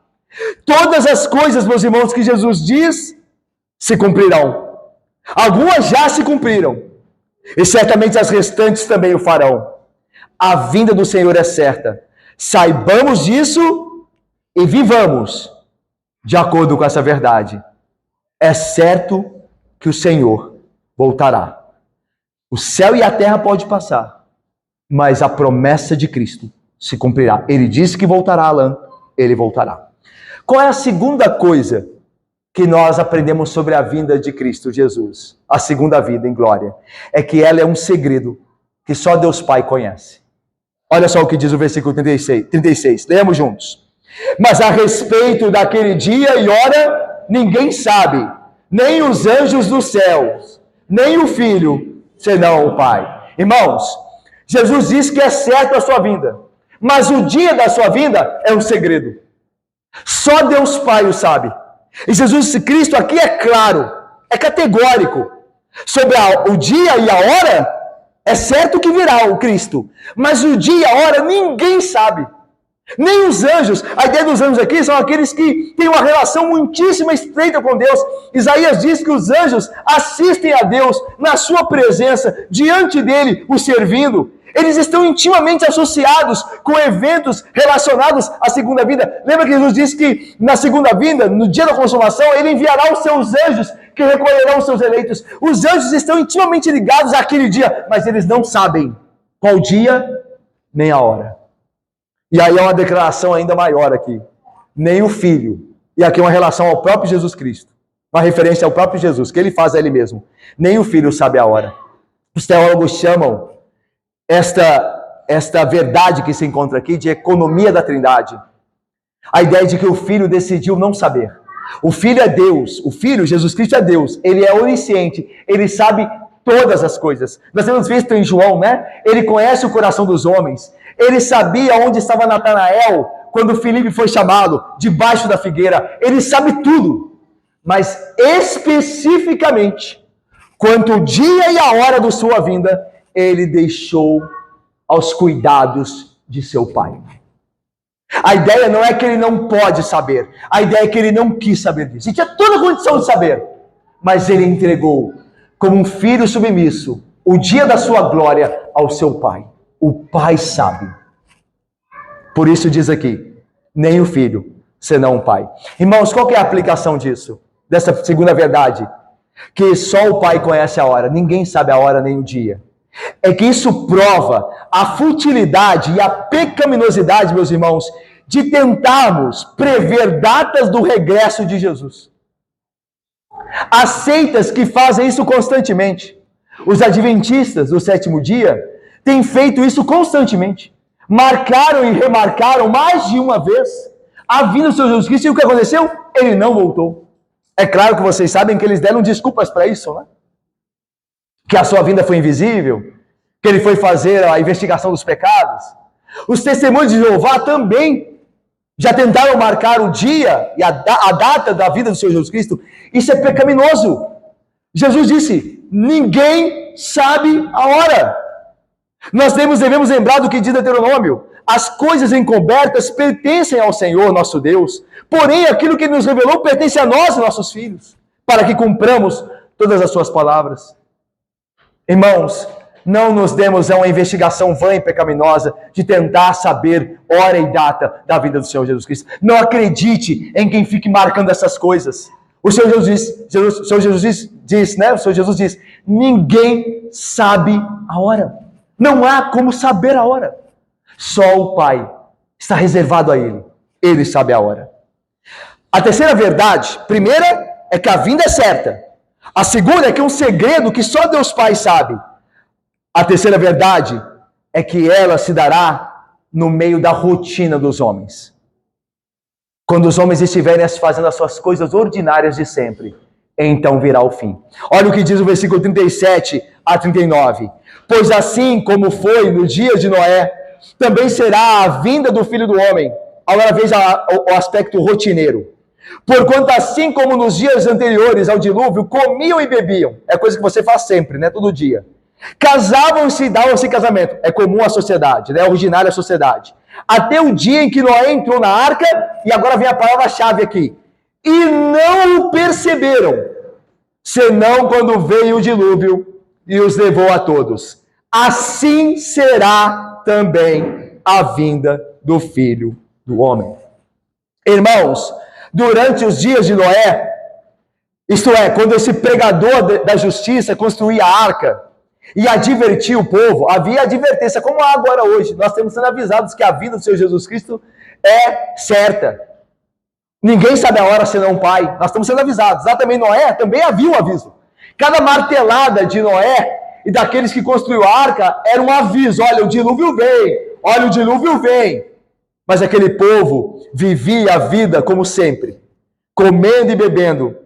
Todas as coisas, meus irmãos, que Jesus diz, se cumprirão. Algumas já se cumpriram. E certamente as restantes também o farão. A vinda do Senhor é certa. Saibamos disso e vivamos de acordo com essa verdade. é certo que o Senhor voltará. O céu e a terra pode passar, mas a promessa de Cristo se cumprirá. Ele disse que voltará, Alan, ele voltará. Qual é a segunda coisa que nós aprendemos sobre a vinda de Cristo Jesus? A segunda vida em glória. É que ela é um segredo que só Deus Pai conhece. Olha só o que diz o versículo 36. Leamos juntos. Mas a respeito daquele dia e hora, ninguém sabe, nem os anjos dos céus, nem o Filho, senão o Pai. Irmãos, Jesus diz que é certo a sua vinda, mas o dia da sua vinda é um segredo. Só Deus Pai o sabe. E Jesus Cristo aqui é claro, é categórico. Sobre o dia e a hora, é certo que virá o Cristo. Mas o dia e a hora ninguém sabe. Nem os anjos. A ideia dos anjos aqui são aqueles que têm uma relação muitíssimo estreita com Deus. Isaías diz que os anjos assistem a Deus na sua presença, diante dele, o servindo. Eles estão intimamente associados com eventos relacionados à segunda vinda. Lembra que Jesus disse que na segunda vinda, no dia da consumação, ele enviará os seus anjos que recolherão os seus eleitos. Os anjos estão intimamente ligados àquele dia, mas eles não sabem qual dia nem a hora. E aí é uma declaração ainda maior aqui. Nem o Filho. E aqui é uma relação ao próprio Jesus Cristo. Uma referência ao próprio Jesus, que ele faz a ele mesmo. Nem o Filho sabe a hora. Os teólogos chamam esta verdade que se encontra aqui de economia da Trindade. A ideia de que o Filho decidiu não saber. O Filho é Deus. O Filho, Jesus Cristo, é Deus. Ele é onisciente. Ele sabe todas as coisas. Nós temos visto em João, né? Ele conhece o coração dos homens. Ele sabia onde estava Natanael quando Filipe foi chamado, debaixo da figueira. Ele sabe tudo. Mas especificamente, quanto o dia e a hora da sua vinda, ele deixou aos cuidados de seu Pai. A ideia não é que ele não pode saber. A ideia é que ele não quis saber disso. Ele tinha toda a condição de saber. Mas ele entregou, como um filho submisso, o dia da sua glória ao seu Pai. O Pai sabe. Por isso diz aqui, nem o Filho, senão o Pai. Irmãos, qual que é a aplicação disso? Dessa segunda verdade? Que só o Pai conhece a hora. Ninguém sabe a hora nem o dia. É que isso prova a futilidade e a pecaminosidade, meus irmãos, de tentarmos prever datas do regresso de Jesus. As seitas que fazem isso constantemente, os adventistas do sétimo dia, têm feito isso constantemente. Marcaram e remarcaram mais de uma vez a vinda do Senhor Jesus Cristo, e o que aconteceu? Ele não voltou. É claro que vocês sabem que eles deram desculpas para isso, né? Que a sua vinda foi invisível, que ele foi fazer a investigação dos pecados. Os testemunhos de Jeová também já tentaram marcar o dia e a data da vida do Senhor Jesus Cristo. Isso é pecaminoso. Jesus disse, ninguém sabe a hora. Nós devemos lembrar do que diz Deuteronômio. As coisas encobertas pertencem ao Senhor, nosso Deus. Porém, aquilo que ele nos revelou pertence a nós e nossos filhos, para que cumpramos todas as suas palavras. Irmãos, não nos demos a uma investigação vã e pecaminosa de tentar saber hora e data da vida do Senhor Jesus Cristo. Não acredite em quem fique marcando essas coisas. O Senhor Jesus diz, ninguém sabe a hora. Não há como saber a hora. Só o Pai está reservado a Ele. Ele sabe a hora. A terceira verdade, primeira, é que a vinda é certa. A segunda é que é um segredo que só Deus Pai sabe. A terceira verdade é que ela se dará no meio da rotina dos homens. Quando os homens estiverem fazendo as suas coisas ordinárias de sempre, então virá o fim. Olha o que diz o versículo 37 a 39. Pois assim como foi no dia de Noé, também será a vinda do Filho do Homem. Agora veja o aspecto rotineiro. Porquanto assim como nos dias anteriores ao dilúvio, comiam e bebiam. É coisa que você faz sempre, né? Todo dia. Casavam-se e davam-se em casamento. É comum à sociedade, né? Ordinária à sociedade. Até o dia em que Noé entrou na arca, e agora vem a palavra-chave aqui. E não o perceberam, senão quando veio o dilúvio e os levou a todos. Assim será também a vinda do Filho do Homem. Irmãos, durante os dias de Noé, Isto é, quando esse pregador da justiça construía a arca e advertia o povo, havia advertência, como há agora hoje. Nós temos sendo avisados que a vida do Senhor Jesus Cristo é certa. Ninguém sabe a hora senão o Pai. Nós estamos sendo avisados. Lá também Noé, também havia um aviso. Cada martelada de Noé e daqueles que construiu a arca era um aviso. Olha, o dilúvio vem. Olha, o dilúvio vem. Mas aquele povo vivia a vida como sempre, comendo e bebendo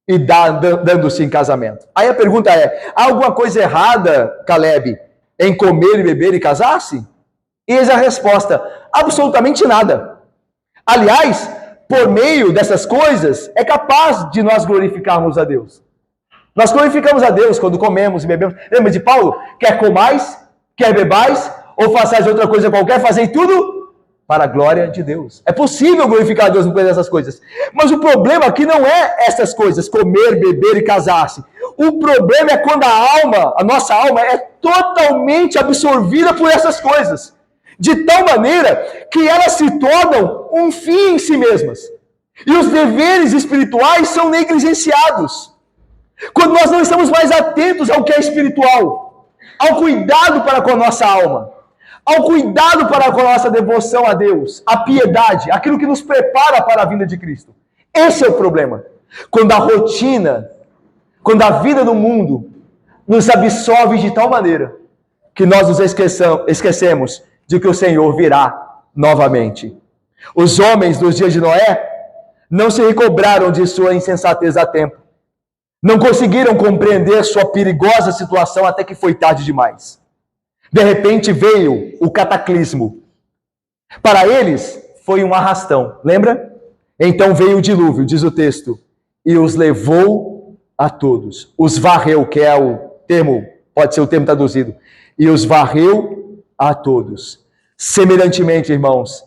e dando-se em casamento. Aí a pergunta é, há alguma coisa errada, Caleb, em comer e beber e casar-se? E eis a resposta, absolutamente nada. Aliás, por meio dessas coisas, é capaz de nós glorificarmos a Deus. Nós glorificamos a Deus quando comemos e bebemos. Lembra de Paulo? Quer comais, quer bebais, ou façais outra coisa qualquer, fazei tudo para a glória de Deus. É possível glorificar a Deus por essas coisas. Mas o problema aqui não é essas coisas, comer, beber e casar-se. O problema é quando a alma, a nossa alma, é totalmente absorvida por essas coisas. De tal maneira que elas se tornam um fim em si mesmas. E os deveres espirituais são negligenciados. Quando nós não estamos mais atentos ao que é espiritual, ao cuidado para com a nossa alma, ao cuidado para com a nossa devoção a Deus, a piedade, aquilo que nos prepara para a vinda de Cristo. Esse é o problema. Quando a rotina, quando a vida do mundo nos absorve de tal maneira que nós nos esquecemos de que o Senhor virá novamente. Os homens dos dias de Noé não se recobraram de sua insensatez a tempo. Não conseguiram compreender sua perigosa situação até que foi tarde demais. De repente veio o cataclismo. Para eles foi um arrastão, lembra? Então veio o dilúvio, diz o texto, e os levou a todos. Os varreu, que é o termo, pode ser o termo traduzido, e os varreu a todos. Semelhantemente, irmãos,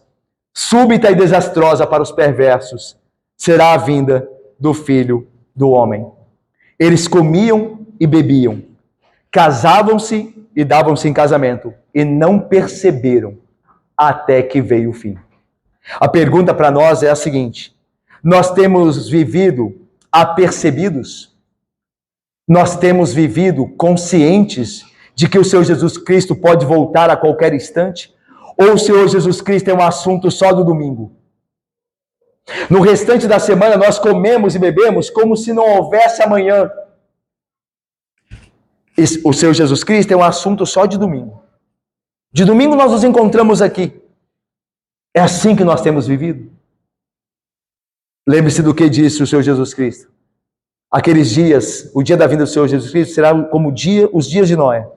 súbita e desastrosa para os perversos será a vinda do Filho do Homem. Eles comiam e bebiam, casavam-se e davam-se em casamento, e não perceberam até que veio o fim. A pergunta para nós é a seguinte: nós temos vivido apercebidos? Nós temos vivido conscientes de que o Senhor Jesus Cristo pode voltar a qualquer instante? Ou o Senhor Jesus Cristo é um assunto só do domingo? No restante da semana nós comemos e bebemos como se não houvesse amanhã. O Senhor Jesus Cristo é um assunto só de domingo. De domingo nós nos encontramos aqui. É assim que nós temos vivido. Lembre-se do que disse o Senhor Jesus Cristo. Aqueles dias, o dia da vinda do Senhor Jesus Cristo será como os dias de Noé.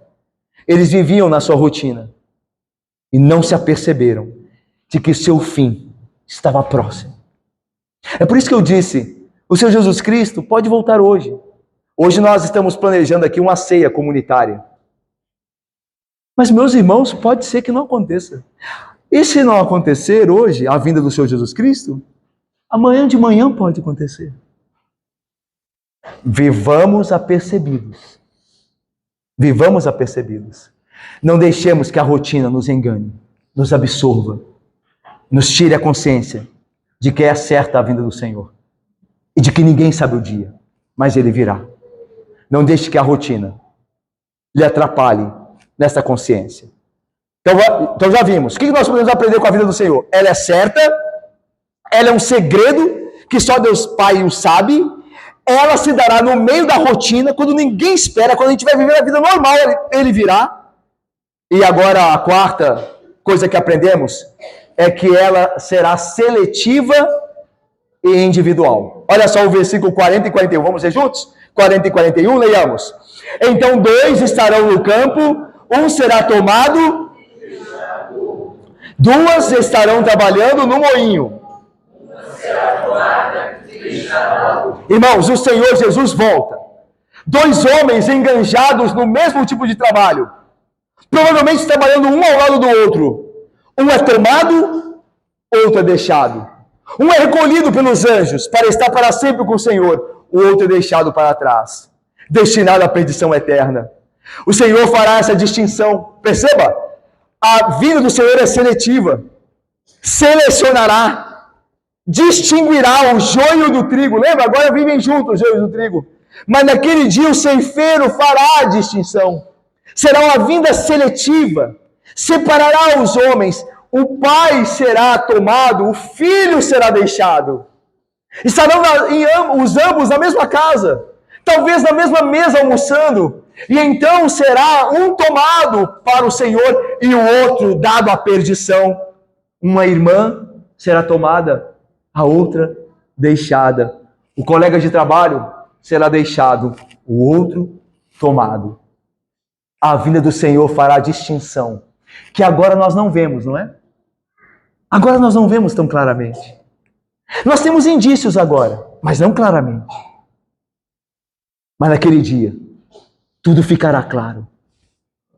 Eles viviam na sua rotina e não se aperceberam de que seu fim estava próximo. É por isso que eu disse, o Senhor Jesus Cristo pode voltar hoje. Hoje nós estamos planejando aqui uma ceia comunitária. Mas, meus irmãos, pode ser que não aconteça. E se não acontecer hoje, a vinda do Senhor Jesus Cristo, amanhã de manhã pode acontecer. Vivamos apercebidos. Vivamos apercebidos. Não deixemos que a rotina nos engane, nos absorva, nos tire a consciência de que é certa a vinda do Senhor e de que ninguém sabe o dia, mas Ele virá. Não deixe que a rotina lhe atrapalhe nessa consciência. Então já vimos. O que nós podemos aprender com a vida do Senhor? Ela é certa, ela é um segredo que só Deus Pai o sabe, ela se dará no meio da rotina, quando ninguém espera, quando a gente vai viver a vida normal, Ele virá. E agora a quarta coisa que aprendemos é que ela será seletiva e individual. Olha só o versículo 40 e 41, vamos ver juntos? 40 e 41, leiamos. Então 2 estarão no campo, um será tomado, 2 estarão trabalhando no moinho. Irmãos, o Senhor Jesus volta. 2 homens enganjados no mesmo tipo de trabalho, provavelmente trabalhando um ao lado do outro. Um é tomado, outro é deixado. Um é recolhido pelos anjos para estar para sempre com o Senhor. O outro é deixado para trás, destinado à perdição eterna. O Senhor fará essa distinção. Perceba, a vinda do Senhor é seletiva. Selecionará. distinguirá o joio do trigo. Lembra? Agora vivem juntos o joio do trigo. Mas naquele dia o ceifeiro fará a distinção. Será uma vinda seletiva. Separará os homens. O pai será tomado, o filho será deixado. Estarão os ambos na mesma casa, talvez na mesma mesa almoçando. E então será um tomado para o Senhor e o outro dado à perdição. Uma irmã será tomada, a outra deixada. O colega de trabalho será deixado, o outro tomado. A vinda do Senhor fará distinção, que agora nós não vemos, não é? Agora nós não vemos tão claramente. Nós temos indícios agora, mas não claramente. Mas naquele dia, tudo ficará claro.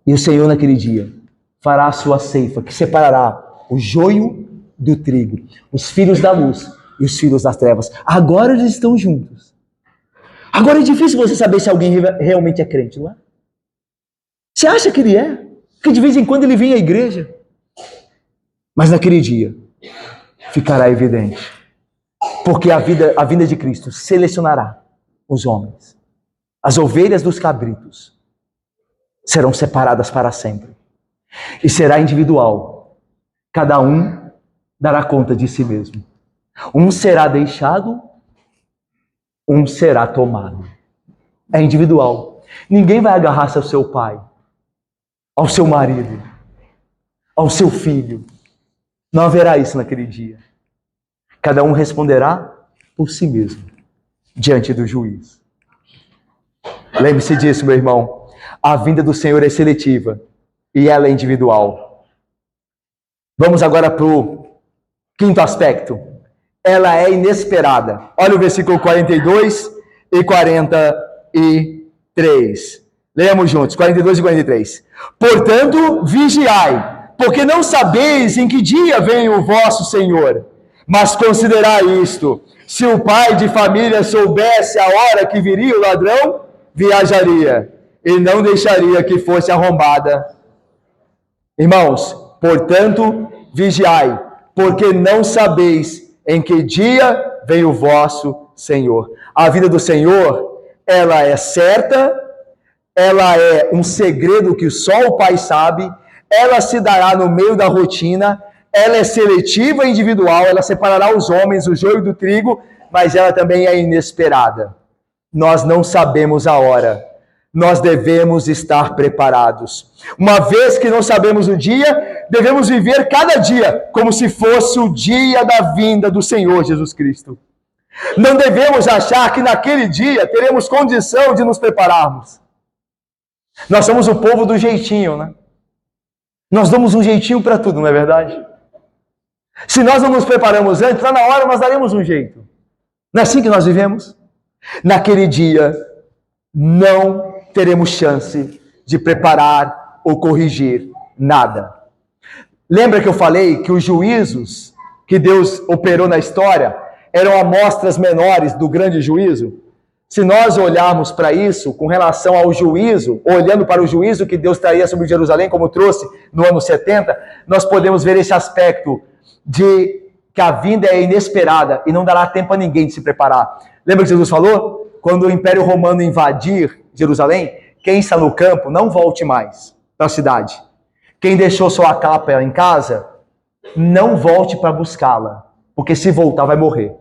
E o Senhor naquele dia fará a sua ceifa, que separará o joio do trigo, os filhos da luz e os filhos das trevas. Agora eles estão juntos. Agora é difícil você saber se alguém realmente é crente, não é? Você acha que ele é? Porque de vez em quando ele vem à igreja. Mas naquele dia ficará evidente. Porque a vinda de Cristo selecionará os homens. As ovelhas dos cabritos serão separadas para sempre. E será individual. Cada um dará conta de si mesmo. Um será deixado, um será tomado. É individual. Ninguém vai agarrar-se ao seu pai, ao seu marido, ao seu filho. Não haverá isso naquele dia. Cada um responderá por si mesmo, diante do juiz. Lembre-se disso, meu irmão. A vinda do Senhor é seletiva e ela é individual. Vamos agora para o quinto aspecto. Ela é inesperada. Olha o versículo 42 e 43. Leamos juntos, 42 e 43. Portanto, vigiai, porque não sabeis em que dia vem o vosso Senhor. Mas considerai isto: se o pai de família soubesse a hora que viria o ladrão, viajaria e não deixaria que fosse arrombada. Irmãos, portanto, vigiai, porque não sabeis em que dia vem o vosso Senhor. A vida do Senhor, ela é certa, ela é um segredo que só o Pai sabe, ela se dará no meio da rotina, ela é seletiva e individual, ela separará os homens, o joio do trigo, mas ela também é inesperada. Nós não sabemos a hora. Nós devemos estar preparados. Uma vez que não sabemos o dia, devemos viver cada dia como se fosse o dia da vinda do Senhor Jesus Cristo. Não devemos achar que naquele dia teremos condição de nos prepararmos. Nós somos o povo do jeitinho, né? Nós damos um jeitinho para tudo, não é verdade? Se nós não nos preparamos antes, lá na hora nós daremos um jeito. Não é assim que nós vivemos? Naquele dia, não teremos chance de preparar ou corrigir nada. Lembra que eu falei que os juízos que Deus operou na história eram amostras menores do grande juízo? Se nós olharmos para isso com relação ao juízo, olhando para o juízo que Deus traria sobre Jerusalém, como trouxe no ano 70, nós podemos ver esse aspecto de que a vinda é inesperada e não dará tempo a ninguém de se preparar. Lembra que Jesus falou? Quando o Império Romano invadir Jerusalém, quem está no campo, não volte mais para a cidade. Quem deixou sua capa em casa, não volte para buscá-la, porque se voltar vai morrer.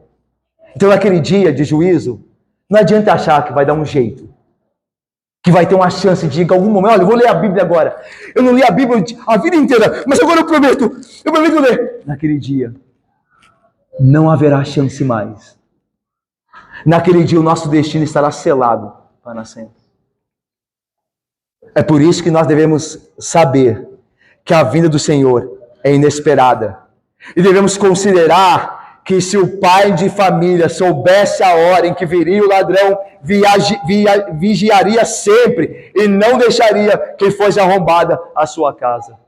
Então naquele dia de juízo, não adianta achar que vai dar um jeito, que vai ter uma chance de, em algum momento, olha, eu vou ler a Bíblia agora. Eu não li a Bíblia a vida inteira, mas agora eu prometo ler. Naquele dia, não haverá chance mais. Naquele dia o nosso destino estará selado para sempre. É por isso que nós devemos saber que a vinda do Senhor é inesperada. E devemos considerar que se o pai de família soubesse a hora em que viria o ladrão, vigiaria sempre e não deixaria que fosse arrombada a sua casa.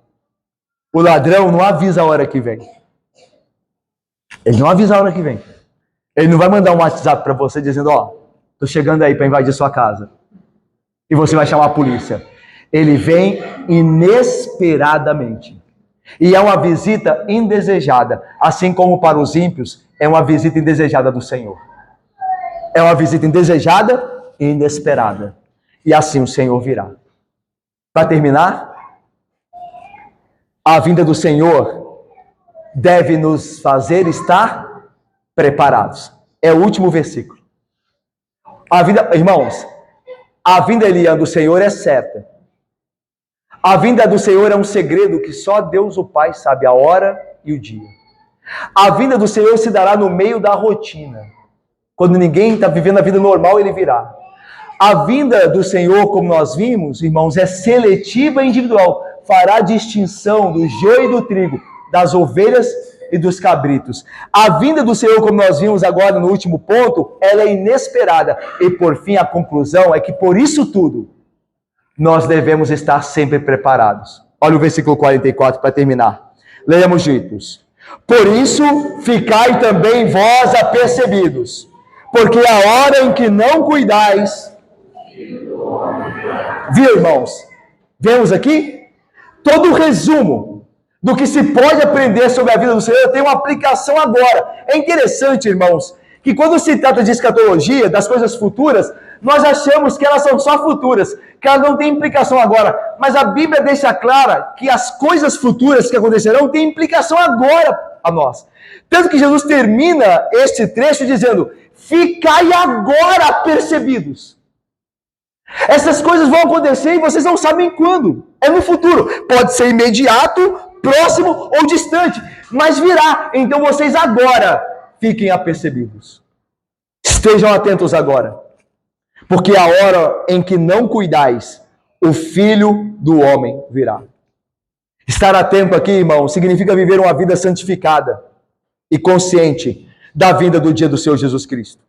O ladrão não avisa a hora que vem. Ele não avisa a hora que vem. Ele não vai mandar um WhatsApp para você dizendo, tô chegando aí para invadir sua casa. E você vai chamar a polícia. Ele vem inesperadamente. E é uma visita indesejada, assim como para os ímpios é uma visita indesejada do Senhor. É uma visita indesejada e inesperada. E assim o Senhor virá. Para terminar, a vinda do Senhor deve nos fazer estar preparados. É o último versículo. Irmãos, a vinda, Eliane, do Senhor é certa. A vinda do Senhor é um segredo que só Deus o Pai sabe a hora e o dia. A vinda do Senhor se dará no meio da rotina. Quando ninguém está vivendo a vida normal, ele virá. A vinda do Senhor, como nós vimos, irmãos, é seletiva e individual. Fará distinção do joio e do trigo, das ovelhas e dos cabritos. A vinda do Senhor, como nós vimos agora no último ponto, ela é inesperada. E por fim, a conclusão é que por isso tudo, nós devemos estar sempre preparados. Olha o versículo 44 para terminar. Leiamos juntos. Por isso, ficai também vós apercebidos, porque a hora em que não cuidais... Viu, irmãos? Vemos aqui? Todo o resumo do que se pode aprender sobre a vida do Senhor tem uma aplicação agora. É interessante, irmãos, que quando se trata de escatologia, das coisas futuras, nós achamos que elas são só futuras, que elas não têm implicação agora. Mas a Bíblia deixa clara que as coisas futuras que acontecerão têm implicação agora a nós. Tanto que Jesus termina este trecho dizendo: ficai agora apercebidos. Essas coisas vão acontecer e vocês não sabem quando. É no futuro. Pode ser imediato, próximo ou distante, mas virá. Então vocês agora fiquem apercebidos. Estejam atentos agora. Porque a hora em que não cuidais, o Filho do Homem virá. Estar atento aqui, irmão, significa viver uma vida santificada e consciente da vinda do dia do Senhor Jesus Cristo.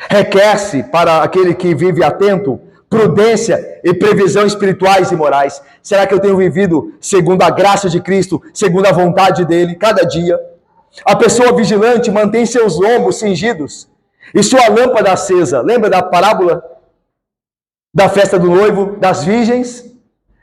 Requer-se, para aquele que vive atento, prudência e previsão espirituais e morais. Será que eu tenho vivido segundo a graça de Cristo, segundo a vontade dele, cada dia? A pessoa vigilante mantém seus lombos cingidos e sua lâmpada acesa. Lembra da parábola da festa do noivo, das virgens?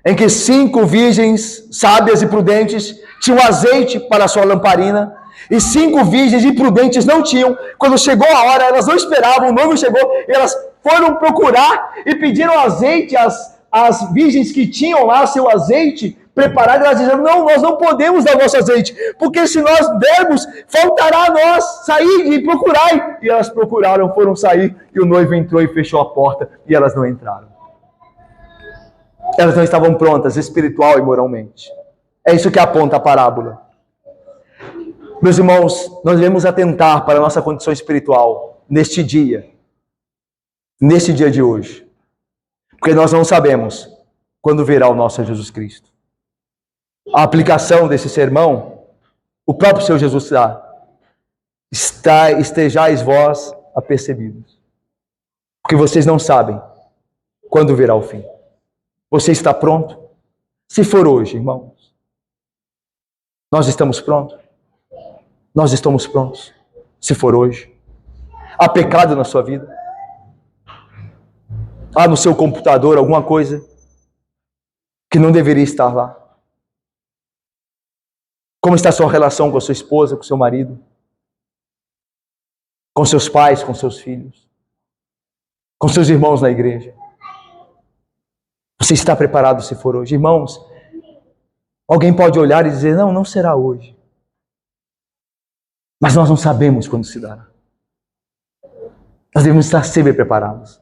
Em que 5 virgens sábias e prudentes tinham azeite para a sua lamparina, e 5 virgens imprudentes não tinham. Quando chegou a hora, elas não esperavam, o noivo chegou, e elas foram procurar e pediram azeite às virgens que tinham lá seu azeite preparado. Elas diziam: não, nós não podemos dar nosso azeite, porque se nós dermos, faltará a nós. Sair e procurar. E elas procuraram, foram sair, e o noivo entrou e fechou a porta, e elas não entraram. Elas não estavam prontas, espiritual e moralmente. É isso que aponta a parábola. Meus irmãos, nós devemos atentar para a nossa condição espiritual neste dia de hoje. Porque nós não sabemos quando virá o nosso Jesus Cristo. A aplicação desse sermão, o próprio Senhor Jesus dá. Estejais vós apercebidos. Porque vocês não sabem quando virá o fim. Você está pronto? Se for hoje, irmãos, nós estamos prontos? Nós estamos prontos. Se for hoje. Há pecado na sua vida? Há no seu computador alguma coisa que não deveria estar lá? Como está a sua relação com a sua esposa, com o seu marido? Com seus pais, com seus filhos? Com seus irmãos na igreja? Você está preparado se for hoje? Irmãos, alguém pode olhar e dizer: não, não será hoje. Mas nós não sabemos quando se dará. Nós devemos estar sempre preparados.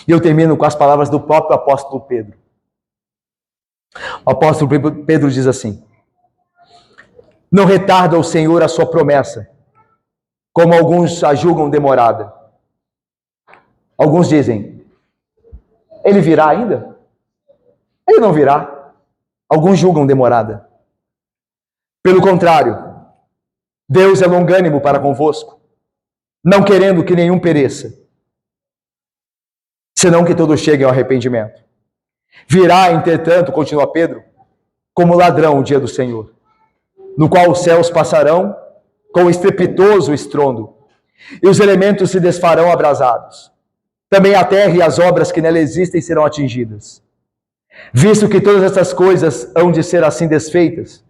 E eu termino com as palavras do próprio apóstolo Pedro. O apóstolo Pedro diz assim: não retarda o Senhor a sua promessa, como alguns a julgam demorada. Alguns dizem: ele virá ainda? Ele não virá. Alguns julgam demorada. Pelo contrário, Deus é longânimo para convosco, não querendo que nenhum pereça, senão que todos cheguem ao arrependimento. Virá, entretanto, continua Pedro, como ladrão o dia do Senhor, no qual os céus passarão com estrepitoso estrondo, e os elementos se desfarão abrasados. Também a terra e as obras que nela existem serão atingidas. Visto que todas essas coisas hão de ser assim desfeitas,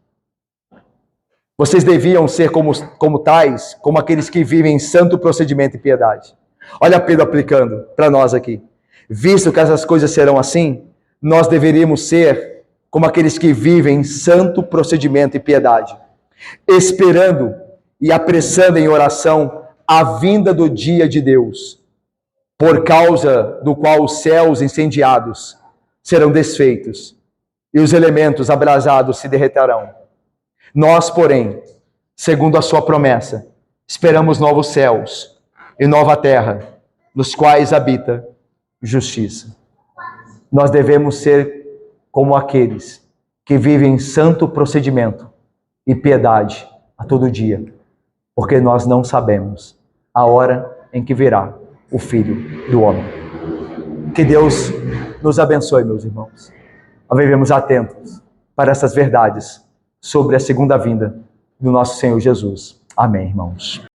Vocês deviam ser como tais, como aqueles que vivem em santo procedimento e piedade. Olha Pedro aplicando para nós aqui. Visto que essas coisas serão assim, nós deveríamos ser como aqueles que vivem em santo procedimento e piedade, esperando e apressando em oração a vinda do dia de Deus, por causa do qual os céus incendiados serão desfeitos e os elementos abrasados se derreterão. Nós, porém, segundo a sua promessa, esperamos novos céus e nova terra, nos quais habita justiça. Nós devemos ser como aqueles que vivem em santo procedimento e piedade a todo dia, porque nós não sabemos a hora em que virá o Filho do Homem. Que Deus nos abençoe, meus irmãos, a vivermos atentos para essas verdades sobre a segunda vinda do nosso Senhor Jesus. Amém, irmãos.